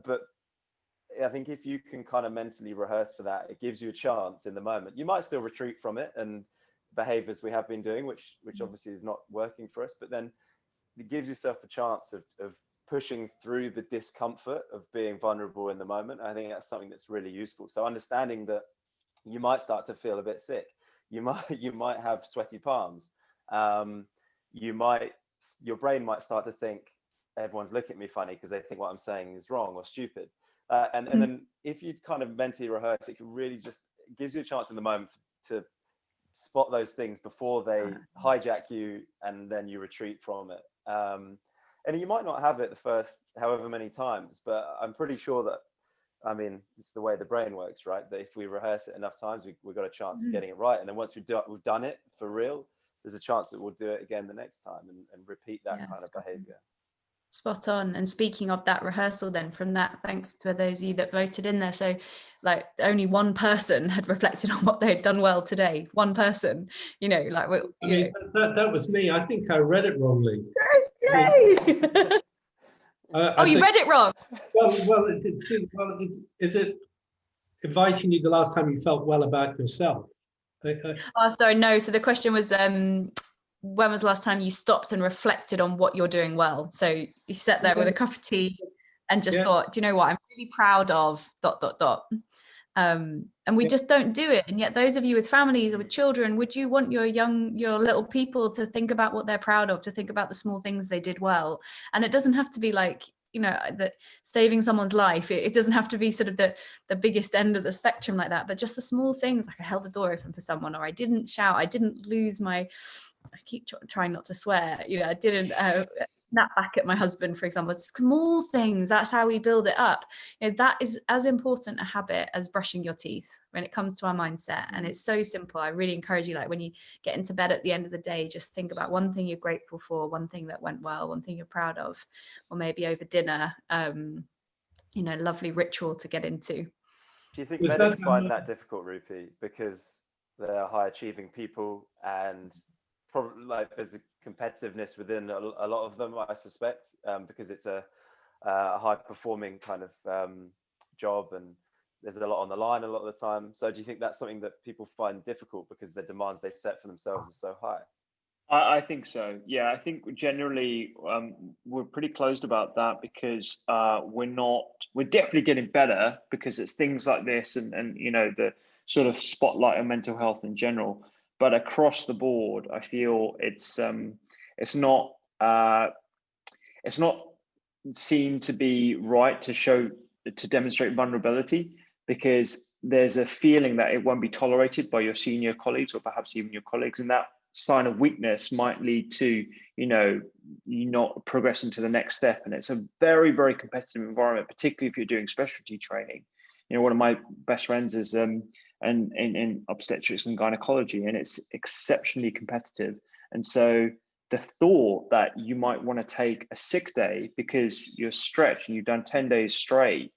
But I think if you can kind of mentally rehearse for that, it gives you a chance in the moment. You might still retreat from it and behave as we have been doing, which obviously is not working for us, but then it gives yourself a chance of pushing through the discomfort of being vulnerable in the moment. I think that's something that's really useful. So understanding that you might start to feel a bit sick, you might have sweaty palms, your brain might start to think everyone's looking at me funny because they think what I'm saying is wrong or stupid, and then if you kind of mentally rehearse, it can really just gives you a chance in the moment to spot those things before they hijack you, and then you retreat from it. And you might not have it the first however many times, but I'm pretty sure that, I mean, it's the way the brain works, right? That if we rehearse it enough times, we've got a chance of getting it right. And then once we've done it for real, there's a chance that we'll do it again the next time and repeat that kind of behavior. Spot on. And speaking of that rehearsal, then from that, thanks to those of you that voted in there. So like only one person had reflected on what they had done well today. One person, that was me. I think I read it wrongly. Yay! You read it wrong. Is it inviting you the last time you felt well about yourself? Oh, sorry, no. So the question was, when was the last time you stopped and reflected on what you're doing well? So you sat there with a cup of tea and just thought, do you know what? I'm really proud of ... And we just don't do it. And yet those of you with families or with children, would you want your little people to think about what they're proud of, to think about the small things they did well? And it doesn't have to be like, that saving someone's life. It doesn't have to be sort of the biggest end of the spectrum like that, but just the small things, like I held the door open for someone, or I didn't shout, I didn't lose my, I keep trying not to swear, I didn't snap back at my husband, for example. Small things, that's how we build it up. That is as important a habit as brushing your teeth when it comes to our mindset. And it's so simple. I really encourage you, like when you get into bed at the end of the day, just think about one thing you're grateful for, one thing that went well, one thing you're proud of, or maybe over dinner, lovely ritual to get into. Do you think medics find that difficult, Rupy, because they're high achieving people and probably like there's a competitiveness within a lot of them, I suspect, because it's a high performing kind of job and there's a lot on the line a lot of the time. So do you think that's something that people find difficult because the demands they set for themselves are so high? I think so. Yeah, I think generally we're pretty closed about that because we're definitely getting better because it's things like this and the sort of spotlight on mental health in general. But across the board, I feel it's not seen to be right to demonstrate vulnerability because there's a feeling that it won't be tolerated by your senior colleagues or perhaps even your colleagues, and that sign of weakness might lead to you not progressing to the next step. And it's a very, very competitive environment, particularly if you're doing specialty training. One of my best friends is in obstetrics and gynecology, and it's exceptionally competitive. And so the thought that you might want to take a sick day because you're stretched and you've done 10 days straight,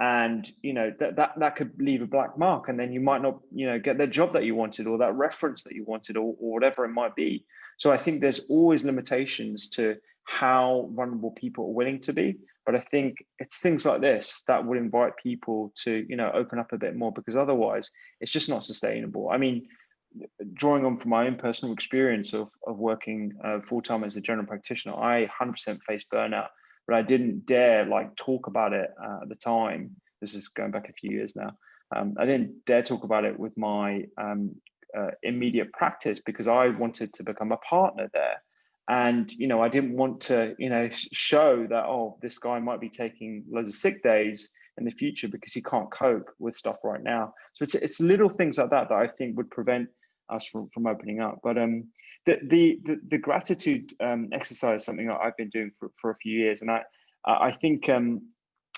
and that could leave a black mark, and then you might not get the job that you wanted or that reference that you wanted or whatever it might be. So I think there's always limitations to how vulnerable people are willing to be, but I think it's things like this that would invite people to open up a bit more, because otherwise it's just not sustainable. I mean, drawing on from my own personal experience of working full-time as a general practitioner, I 100% faced burnout, but I didn't dare talk about it at the time this is going back a few years now. I didn't dare talk about it with my immediate practice because I wanted to become a partner there. And, you know, I didn't want to, you know, show that, oh, this guy might be taking loads of sick days in the future because he can't cope with stuff right now. So it's little things like that that I think would prevent us from opening up. But the gratitude exercise is something that I've been doing for a few years. And I think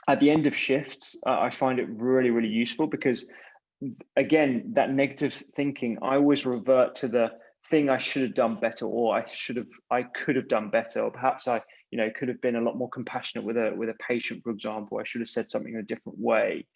at the end of shifts, I find it really, really useful because, again, that negative thinking, I always revert to the thing I should have done better, or I could have done better, or perhaps I, you know, could have been a lot more compassionate with a patient, for example. I should have said something in a different way.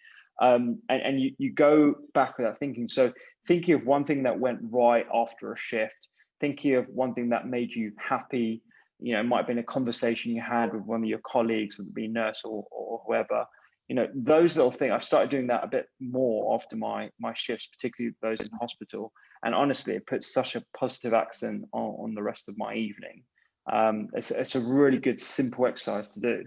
And you go back with that thinking. So thinking of one thing that went right after a shift, thinking of one thing that made you happy, you know, it might have been a conversation you had with one of your colleagues, whether it be a nurse or whoever. You know, those little things, I've started doing that a bit more after my shifts, particularly those in hospital. And honestly, it puts such a positive accent on the rest of my evening. It's a really good, simple exercise to do.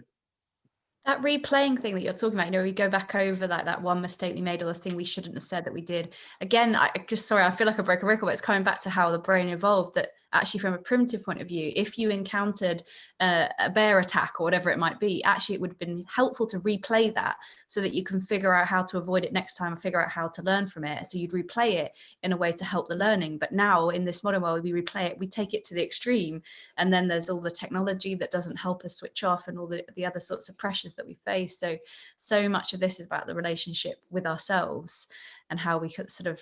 That replaying thing that you're talking about, you know, we go back over that one mistake we made or the thing we shouldn't have said that we did. Again, I feel like I broke a record, but it's coming back to how the brain evolved, that actually from a primitive point of view, if you encountered a bear attack or whatever it might be, actually it would have been helpful to replay that so that you can figure out how to avoid it next time and figure out how to learn from it. So you'd replay it in a way to help the learning. But now in this modern world, we replay it, we take it to the extreme. And then there's all the technology that doesn't help us switch off and all the other sorts of pressures that we face. So much of this is about the relationship with ourselves and how we could sort of,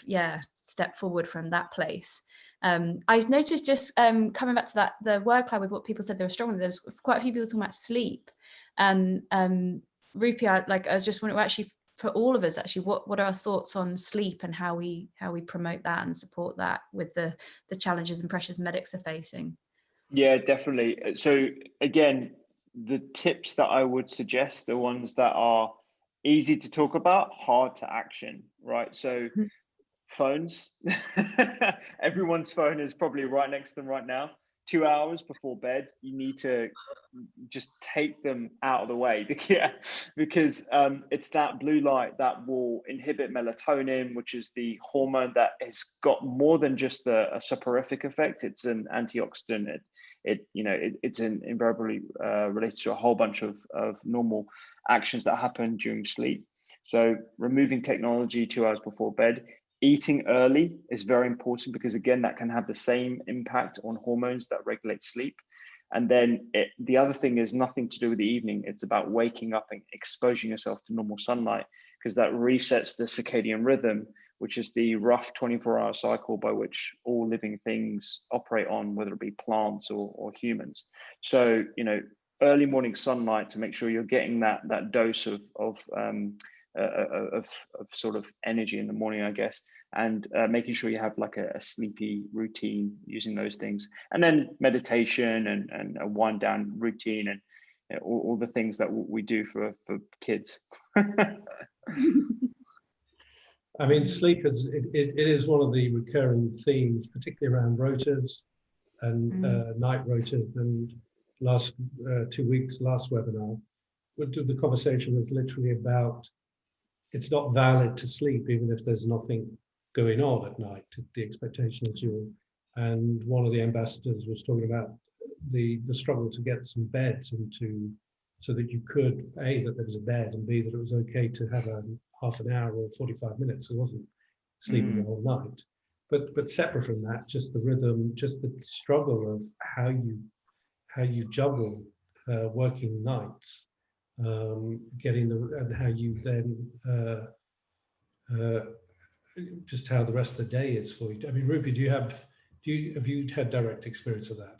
step forward from that place. I noticed just coming back to the work life with what people said they were struggling with, there was quite a few people talking about sleep. And Rupy, I was just wondering, actually, for all of us, actually, what are our thoughts on sleep and how we promote that and support that with the challenges and pressures medics are facing? Yeah, definitely. So again, the tips that I would suggest are ones that are easy to talk about, hard to action, right? So phones, everyone's phone is probably right next to them right now. 2 hours before bed, you need to just take them out of the way because it's that blue light that will inhibit melatonin, which is the hormone that has got more than just a soporific effect. It's an antioxidant. It's invariably related to a whole bunch of normal actions that happen during sleep. So removing technology 2 hours before bed. Eating early is very important because, again, that can have the same impact on hormones that regulate sleep. And then the other thing is nothing to do with the evening. It's about waking up and exposing yourself to normal sunlight, because that resets the circadian rhythm, which is the rough 24-hour cycle by which all living things operate on, whether it be plants or humans. So, early morning sunlight to make sure you're getting that dose of sort of energy in the morning, I guess, and making sure you have like a sleepy routine using those things, and then meditation and a wind down routine, and all the things that we do for kids. I mean, sleep is it is one of the recurring themes, particularly around rotas and night rotas. And last 2 weeks, last webinar, the conversation was literally about it's not valid to sleep even if there's nothing going on at night. The expectation is you. And one of the ambassadors was talking about the struggle to get some beds into, so that you could, A, that there was a bed, and B, that it was okay to have a half an hour or 45 minutes. It wasn't sleeping the whole night. But separate from that, just the rhythm, just the struggle of how you juggle working nights, and how you then just how the rest of the day is for you. I mean, Rupy, have you had direct experience of that?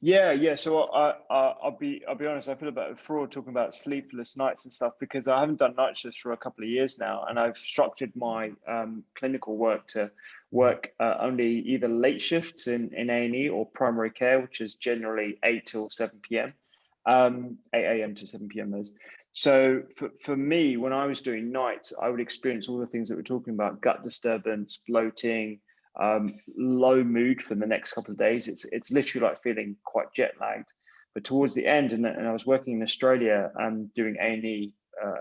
Yeah. So I'll be honest. I feel a bit of a fraud talking about sleepless nights and stuff, because I haven't done night shifts for a couple of years now, and I've structured my clinical work to work only either late shifts in A&E or primary care, which is generally 8 till 7 p.m. 8 a.m. to 7 p.m. those. So for me, when I was doing nights, I would experience all the things that we're talking about: gut disturbance, bloating, low mood for the next couple of days. It's literally like feeling quite jet lagged. But towards the end, and I was working in Australia doing A&E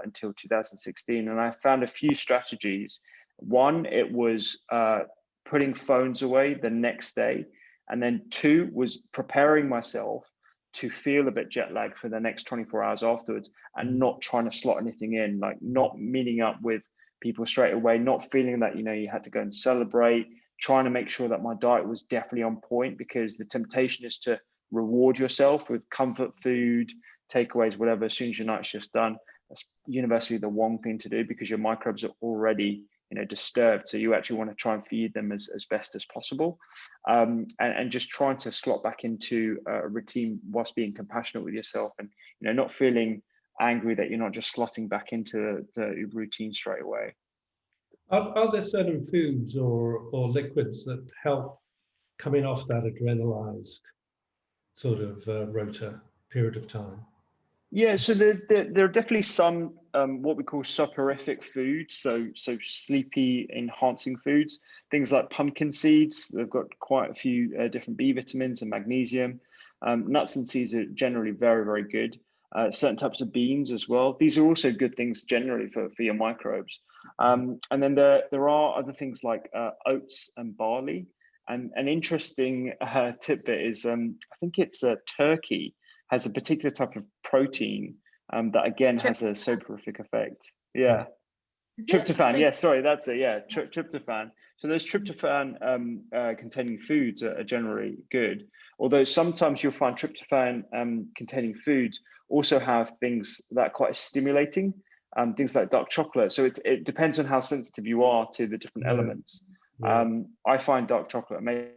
until 2016, and I found a few strategies. One, it was putting phones away the next day, and then two was preparing myself to feel a bit jet lagged for the next 24 hours afterwards, and not trying to slot anything in, like not meeting up with people straight away, not feeling that, you know, you had to go and celebrate, trying to make sure that my diet was definitely on point, because the temptation is to reward yourself with comfort food, takeaways, whatever, as soon as your night shift's done. That's universally the wrong thing to do, because your microbes are already, you know, disturbed. So you actually want to try and feed them as best as possible, and just trying to slot back into a routine whilst being compassionate with yourself, and, you know, not feeling angry that you're not just slotting back into the routine straight away. Are there certain foods or liquids that help coming off that adrenalized sort of rota period of time? Yeah, so there are definitely some what we call soporific foods, so sleepy enhancing foods, things like pumpkin seeds. They've got quite a few different B vitamins and magnesium. Nuts and seeds are generally very, very good. Certain types of beans as well. These are also good things generally for your microbes. And then there are other things like oats and barley. And an interesting tidbit is I think it's turkey has a particular type of protein that again has a soporific effect. Yeah. Tryptophan. Yeah, sorry, that's it. Yeah, tryptophan. So those tryptophan containing foods are generally good. Although sometimes you'll find tryptophan containing foods also have things that are quite stimulating, things like dark chocolate. So it depends on how sensitive you are to the different elements. Yeah. I find dark chocolate amazing.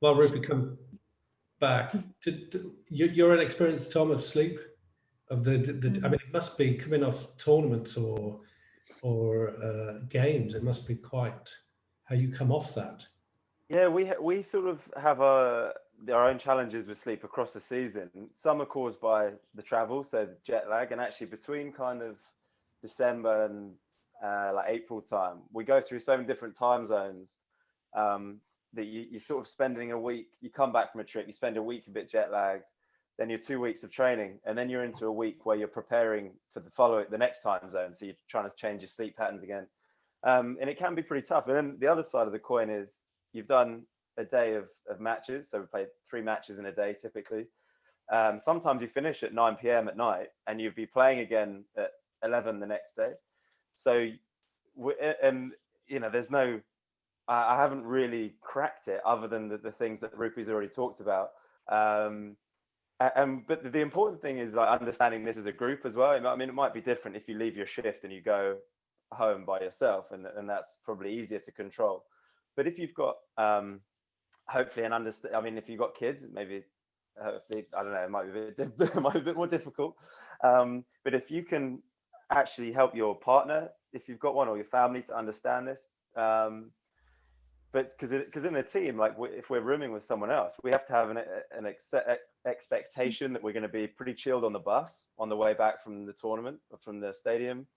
While Rupy come back, you're an experienced, Tom, of sleep, of the I mean, it must be coming off tournaments or games. It must be quite how you come off that. Yeah, we sort of have our own challenges with sleep across the season. Some are caused by the travel, so the jet lag, and actually between kind of December and like April time, we go through so many different time zones that you're sort of spending a week. You come back from a trip, you spend a week a bit jet lagged, then you're 2 weeks of training, and then you're into a week where you're preparing for the next time zone. So you're trying to change your sleep patterns again, and it can be pretty tough. And then the other side of the coin is you've done a day of matches. So we play 3 matches in a day typically. Sometimes you finish at 9 p.m. at night and you'd be playing again at 11 the next day. So, and you know, there's no, I haven't really cracked it other than the things that Rupy's already talked about. But the important thing is like understanding this as a group as well. I mean, it might be different if you leave your shift and you go home by yourself, and that's probably easier to control. But if you've got hopefully an I mean, if you've got kids, maybe hopefully, I don't know, it might be a bit more difficult. But if you can actually help your partner, if you've got one, or your family, to understand this, but because in the team, like if we're rooming with someone else, we have to have an expectation that we're going to be pretty chilled on the bus on the way back from the tournament or from the stadium.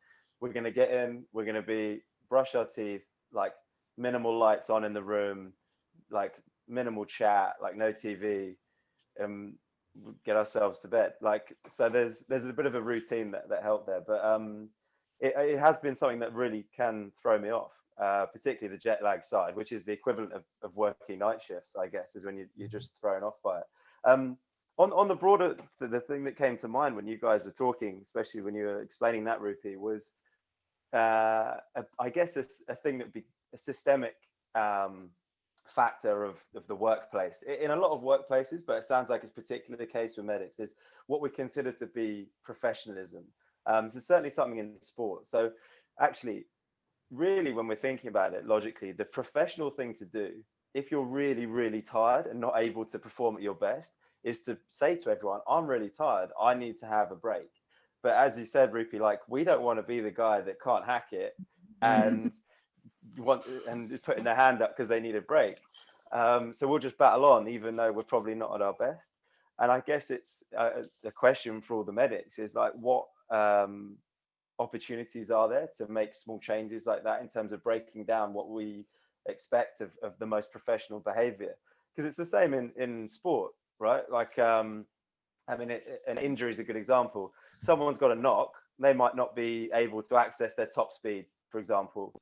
We're going to get in, we're going to brush our teeth, like minimal lights on in the room, like minimal chat, like no TV, get ourselves to bed. Like, so there's a bit of a routine that helped there, but it has been something that really can throw me off, particularly the jet lag side, which is the equivalent of working night shifts, I guess, is when you're just thrown off by it. On the broader, the thing that came to mind when you guys were talking, especially when you were explaining that, Rupy, was I guess a thing that would be a systemic factor of the workplace in a lot of workplaces, but it sounds like it's particularly the case with medics, is what we consider to be professionalism. So certainly something in sport. So actually, really, when we're thinking about it logically, the professional thing to do, if you're really, really tired and not able to perform at your best, is to say to everyone, I'm really tired, I need to have a break. But as you said, Rupy, like, we don't want to be the guy that can't hack it and putting their hand up because they need a break. So we'll just battle on, even though we're probably not at our best. And I guess it's a question for all the medics is like, what opportunities are there to make small changes like that in terms of breaking down what we expect of the most professional behavior? Because it's the same in sport, right? Like I mean, an injury is a good example. Someone's got a knock, they might not be able to access their top speed, for example.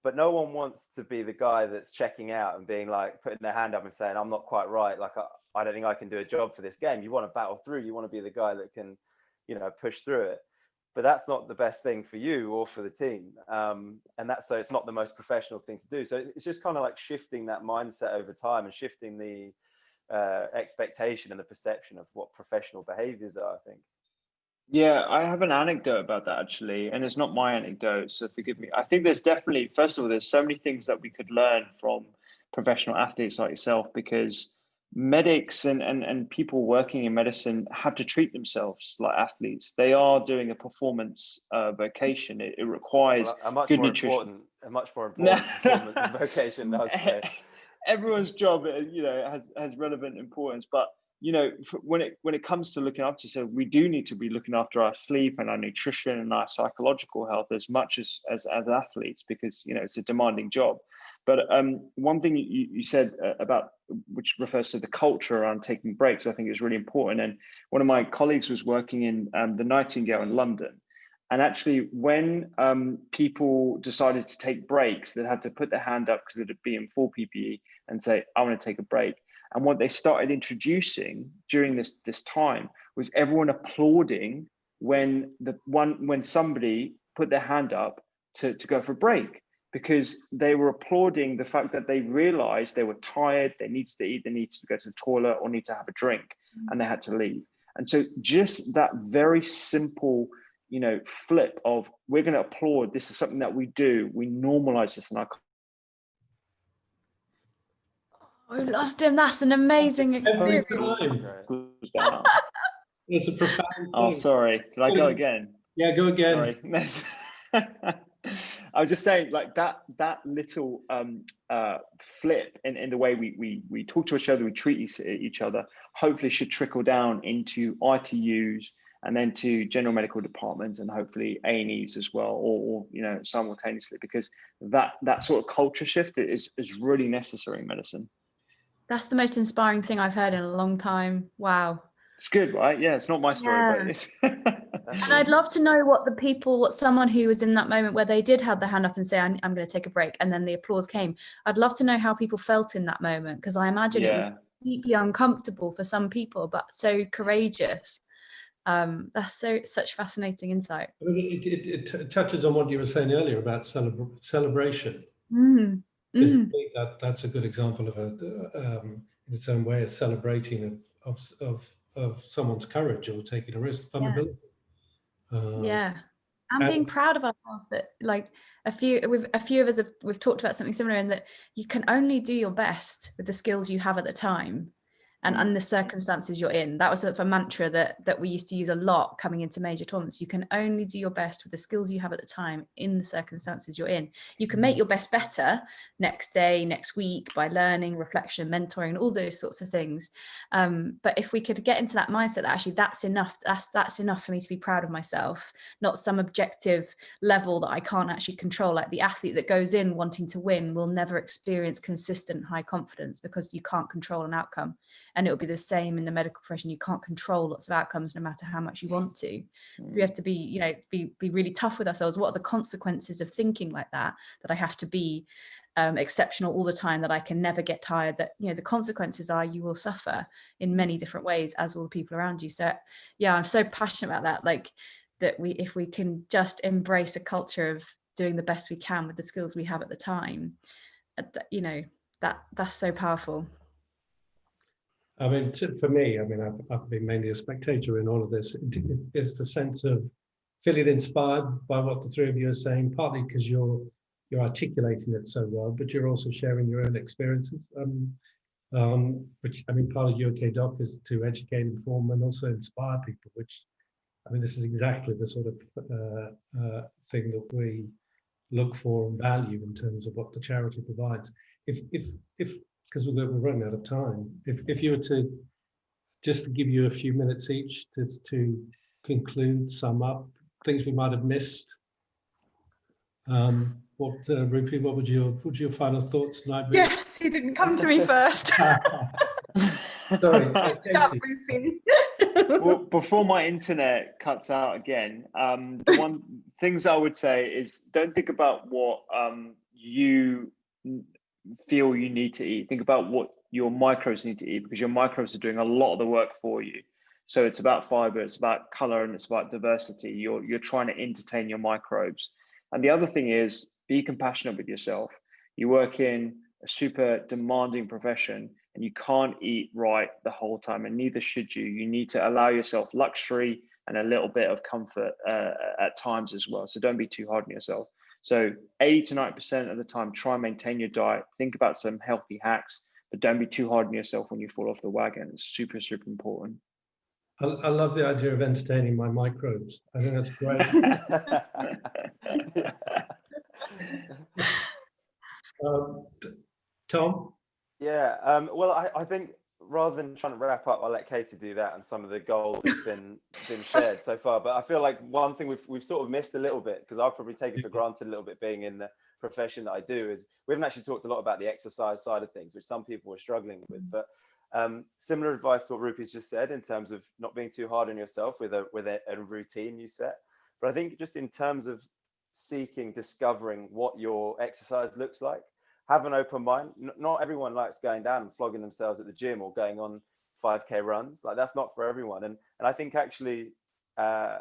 But no one wants to be the guy that's checking out and being like, putting their hand up and saying, I'm not quite right. Like, I don't think I can do a job for this game. You want to battle through. You want to be the guy that can, push through it. But that's not the best thing for you or for the team. And so it's not the most professional thing to do. So it's just kind of like shifting that mindset over time and shifting the expectation and the perception of what professional behaviors are, I think. Yeah, I have an anecdote about that actually, and it's not my anecdote, so forgive me. I think there's definitely, first of all, there's so many things that we could learn from professional athletes like yourself, because medics and people working in medicine have to treat themselves like athletes. They are doing a performance vocation. It requires a much good more nutrition. important performance vocation, I would say. Everyone's job, has relevant importance, but when it comes to looking after yourself, we do need to be looking after our sleep and our nutrition and our psychological health as much as athletes, because it's a demanding job. But one thing you said about, which refers to the culture around taking breaks, I think is really important. And one of my colleagues was working in the Nightingale in London, and actually when people decided to take breaks, they had to put their hand up because they'd be in full PPE and say, I want to take a break. And what they started introducing during this time was everyone applauding when somebody put their hand up to go for a break, because they were applauding the fact that they realized they were tired, they needed to eat, they needed to go to the toilet or need to have a drink, and they had to leave. And so just that very simple, flip of, we're going to applaud, this is something that we do, we normalize this in our culture. We've lost him. That's an amazing experience. It's a profound thing. Oh, sorry. Did I go again? Yeah, go again. Sorry. I was just saying, like that little flip in the way we talk to each other, we treat each other, hopefully should trickle down into ITUs and then to general medical departments and hopefully A&Es as well, or simultaneously, because that sort of culture shift is really necessary in medicine. That's the most inspiring thing I've heard in a long time. Wow. It's good, right? Yeah, it's not my story, but it's... And I'd love to know what someone who was in that moment where they did have their hand up and say, I'm going to take a break, and then the applause came. I'd love to know how people felt in that moment, because I imagine it was deeply uncomfortable for some people, but so courageous. That's such fascinating insight. I mean, it touches on what you were saying earlier about celebration. That's a good example of in its own way, a celebrating of someone's courage or taking a risk, vulnerability. And being proud of ourselves, that like a few of us we've talked about something similar, in that you can only do your best with the skills you have at the time and the circumstances you're in. That was a mantra that we used to use a lot coming into major tournaments. You can only do your best with the skills you have at the time in the circumstances you're in. You can make your best better next day, next week, by learning, reflection, mentoring, all those sorts of things. But if we could get into that mindset that actually that's enough, that's enough for me to be proud of myself, not some objective level that I can't actually control. Like the athlete that goes in wanting to win will never experience consistent high confidence, because you can't control an outcome. And it will be the same in the medical profession. You can't control lots of outcomes no matter how much you want to. So we have to be, be really tough with ourselves. What are the consequences of thinking like that I have to be exceptional all the time, that I can never get tired, that, the consequences are you will suffer in many different ways, as will the people around you. So yeah, I'm so passionate about that. Like that if we can just embrace a culture of doing the best we can with the skills we have at the time, that's so powerful. I mean, for me, I've been mainly a spectator in all of this. It's the sense of feeling inspired by what the three of you are saying, partly because you're articulating it so well, but you're also sharing your own experiences. Which part of UK Doc is to educate, inform, and also inspire people. Which, this is exactly the sort of thing that we look for and value in terms of what the charity provides. If because we're running out of time. If you were to just give you a few minutes each to conclude, sum up things we might have missed, Rupy, what would your final thoughts tonight be? Yes, you didn't come to me first. Sorry, Rupy. Well, before my internet cuts out again, the one things I would say is don't think about what you feel you need to eat. Think about what your microbes need to eat, because your microbes are doing a lot of the work for you. So it's about fiber, it's about color, and it's about diversity. You're trying to entertain your microbes. And the other thing is be compassionate with yourself. You work in a super demanding profession and you can't eat right the whole time, and neither should you. You need to allow yourself luxury and a little bit of comfort at times as well. So don't be too hard on yourself. So 80 to 90% of the time, try and maintain your diet. Think about some healthy hacks, but don't be too hard on yourself when you fall off the wagon. It's super, super important. I love the idea of entertaining my microbes. I think that's great. Tom? Yeah, well, I think rather than trying to wrap up, I'll let Katie do that and some of the gold that's been shared so far. But I feel like one thing we've sort of missed a little bit, because I've probably taken for granted a little bit being in the profession that I do, is we haven't actually talked a lot about the exercise side of things, which some people are struggling with. But similar advice to what Rupy's just said in terms of not being too hard on yourself with a routine you set. But I think just in terms of discovering what your exercise looks like, have an open mind. Not everyone likes going down and flogging themselves at the gym or going on 5K runs. Like, that's not for everyone. And I think actually a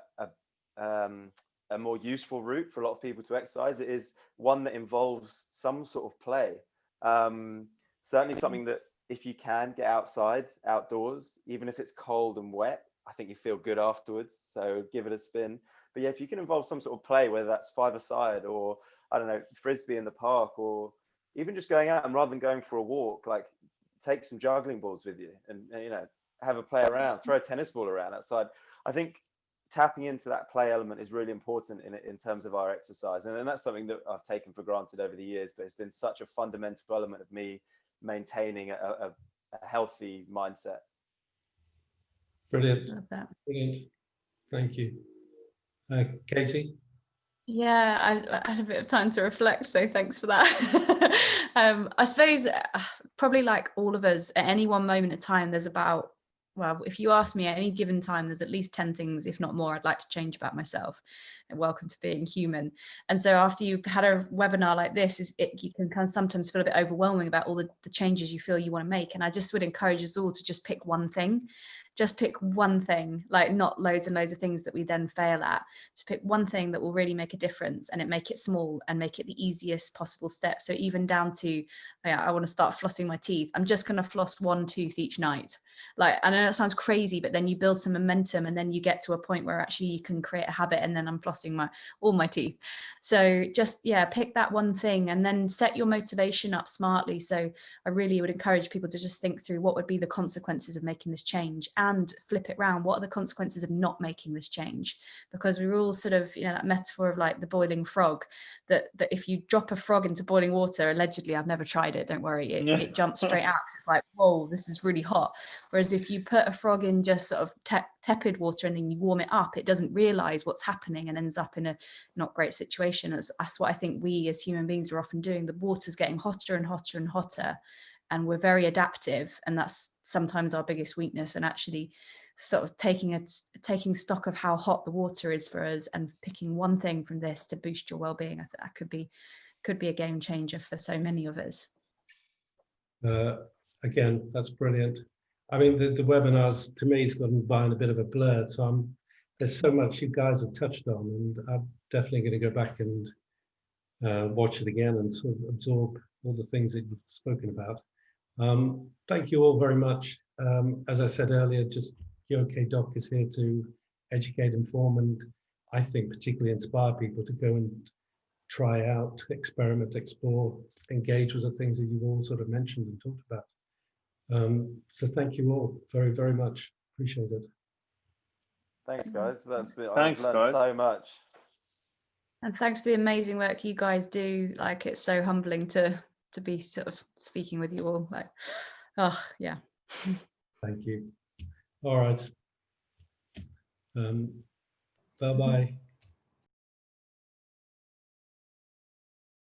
more useful route for a lot of people to exercise, it is one that involves some sort of play. Certainly something that, if you can get outdoors, even if it's cold and wet, I think you feel good afterwards. So give it a spin. But yeah, if you can involve some sort of play, whether that's five-a-side or, I don't know, frisbee in the park, or even just going out and rather than going for a walk, like take some juggling balls with you and you know, have a play around, throw a tennis ball around outside. I think tapping into that play element is really important in terms of our exercise. And that's something that I've taken for granted over the years, but it's been such a fundamental element of me maintaining a healthy mindset. Brilliant. Love that. Brilliant. Thank you. Katie? Yeah, I had a bit of time to reflect, so thanks for that. I suppose probably like all of us, at any one moment in time, there's about, well, if you ask me at any given time, there's at least 10 things, if not more, I'd like to change about myself. And welcome to being human. And so after you've had a webinar like this, you can kind of sometimes feel a bit overwhelming about all the changes you feel you want to make. And I just would encourage us all to just pick one thing. Just pick one thing, like not loads and loads of things that we then fail at. Just pick one thing that will really make a difference, and make it small and make it the easiest possible step. So even down to, I want to start flossing my teeth. I'm just going to floss one tooth each night. Like, I know that sounds crazy, but then you build some momentum, and then you get to a point where actually you can create a habit, and then I'm flossing all my teeth. So just, yeah, pick that one thing and then set your motivation up smartly. So I really would encourage people to just think through what would be the consequences of making this change, and flip it around. What are the consequences of not making this change? Because we were all sort of, you know, that metaphor of like the boiling frog, that if you drop a frog into boiling water, allegedly, I've never tried it, don't worry, it jumps straight out, because it's like, whoa, this is really hot. Whereas if you put a frog in just sort of tepid water and then you warm it up, it doesn't realize what's happening and ends up in a not great situation. That's what I think we as human beings are often doing. The water's getting hotter and hotter and hotter, and we're very adaptive, and that's sometimes our biggest weakness. And actually sort of taking stock of how hot the water is for us and picking one thing from this to boost your well-being, I think that could be a game changer for so many of us. Again, that's brilliant. I mean, the webinars, to me, it's gotten by in a bit of a blur. So there's so much you guys have touched on, and I'm definitely going to go back and watch it again and sort of absorb all the things that you've spoken about. Thank you all very much. As I said earlier, just OK Doc is here to educate, inform, and I think particularly inspire people to go and try out, experiment, explore, engage with the things that you've all sort of mentioned and talked about. So thank you all very, very much. Appreciate it. Thanks, guys. I've learned guys. so much. And thanks for the amazing work you guys do. Like, it's so humbling to be sort of speaking with you all. Like, oh yeah. Thank you. All right. Bye-bye.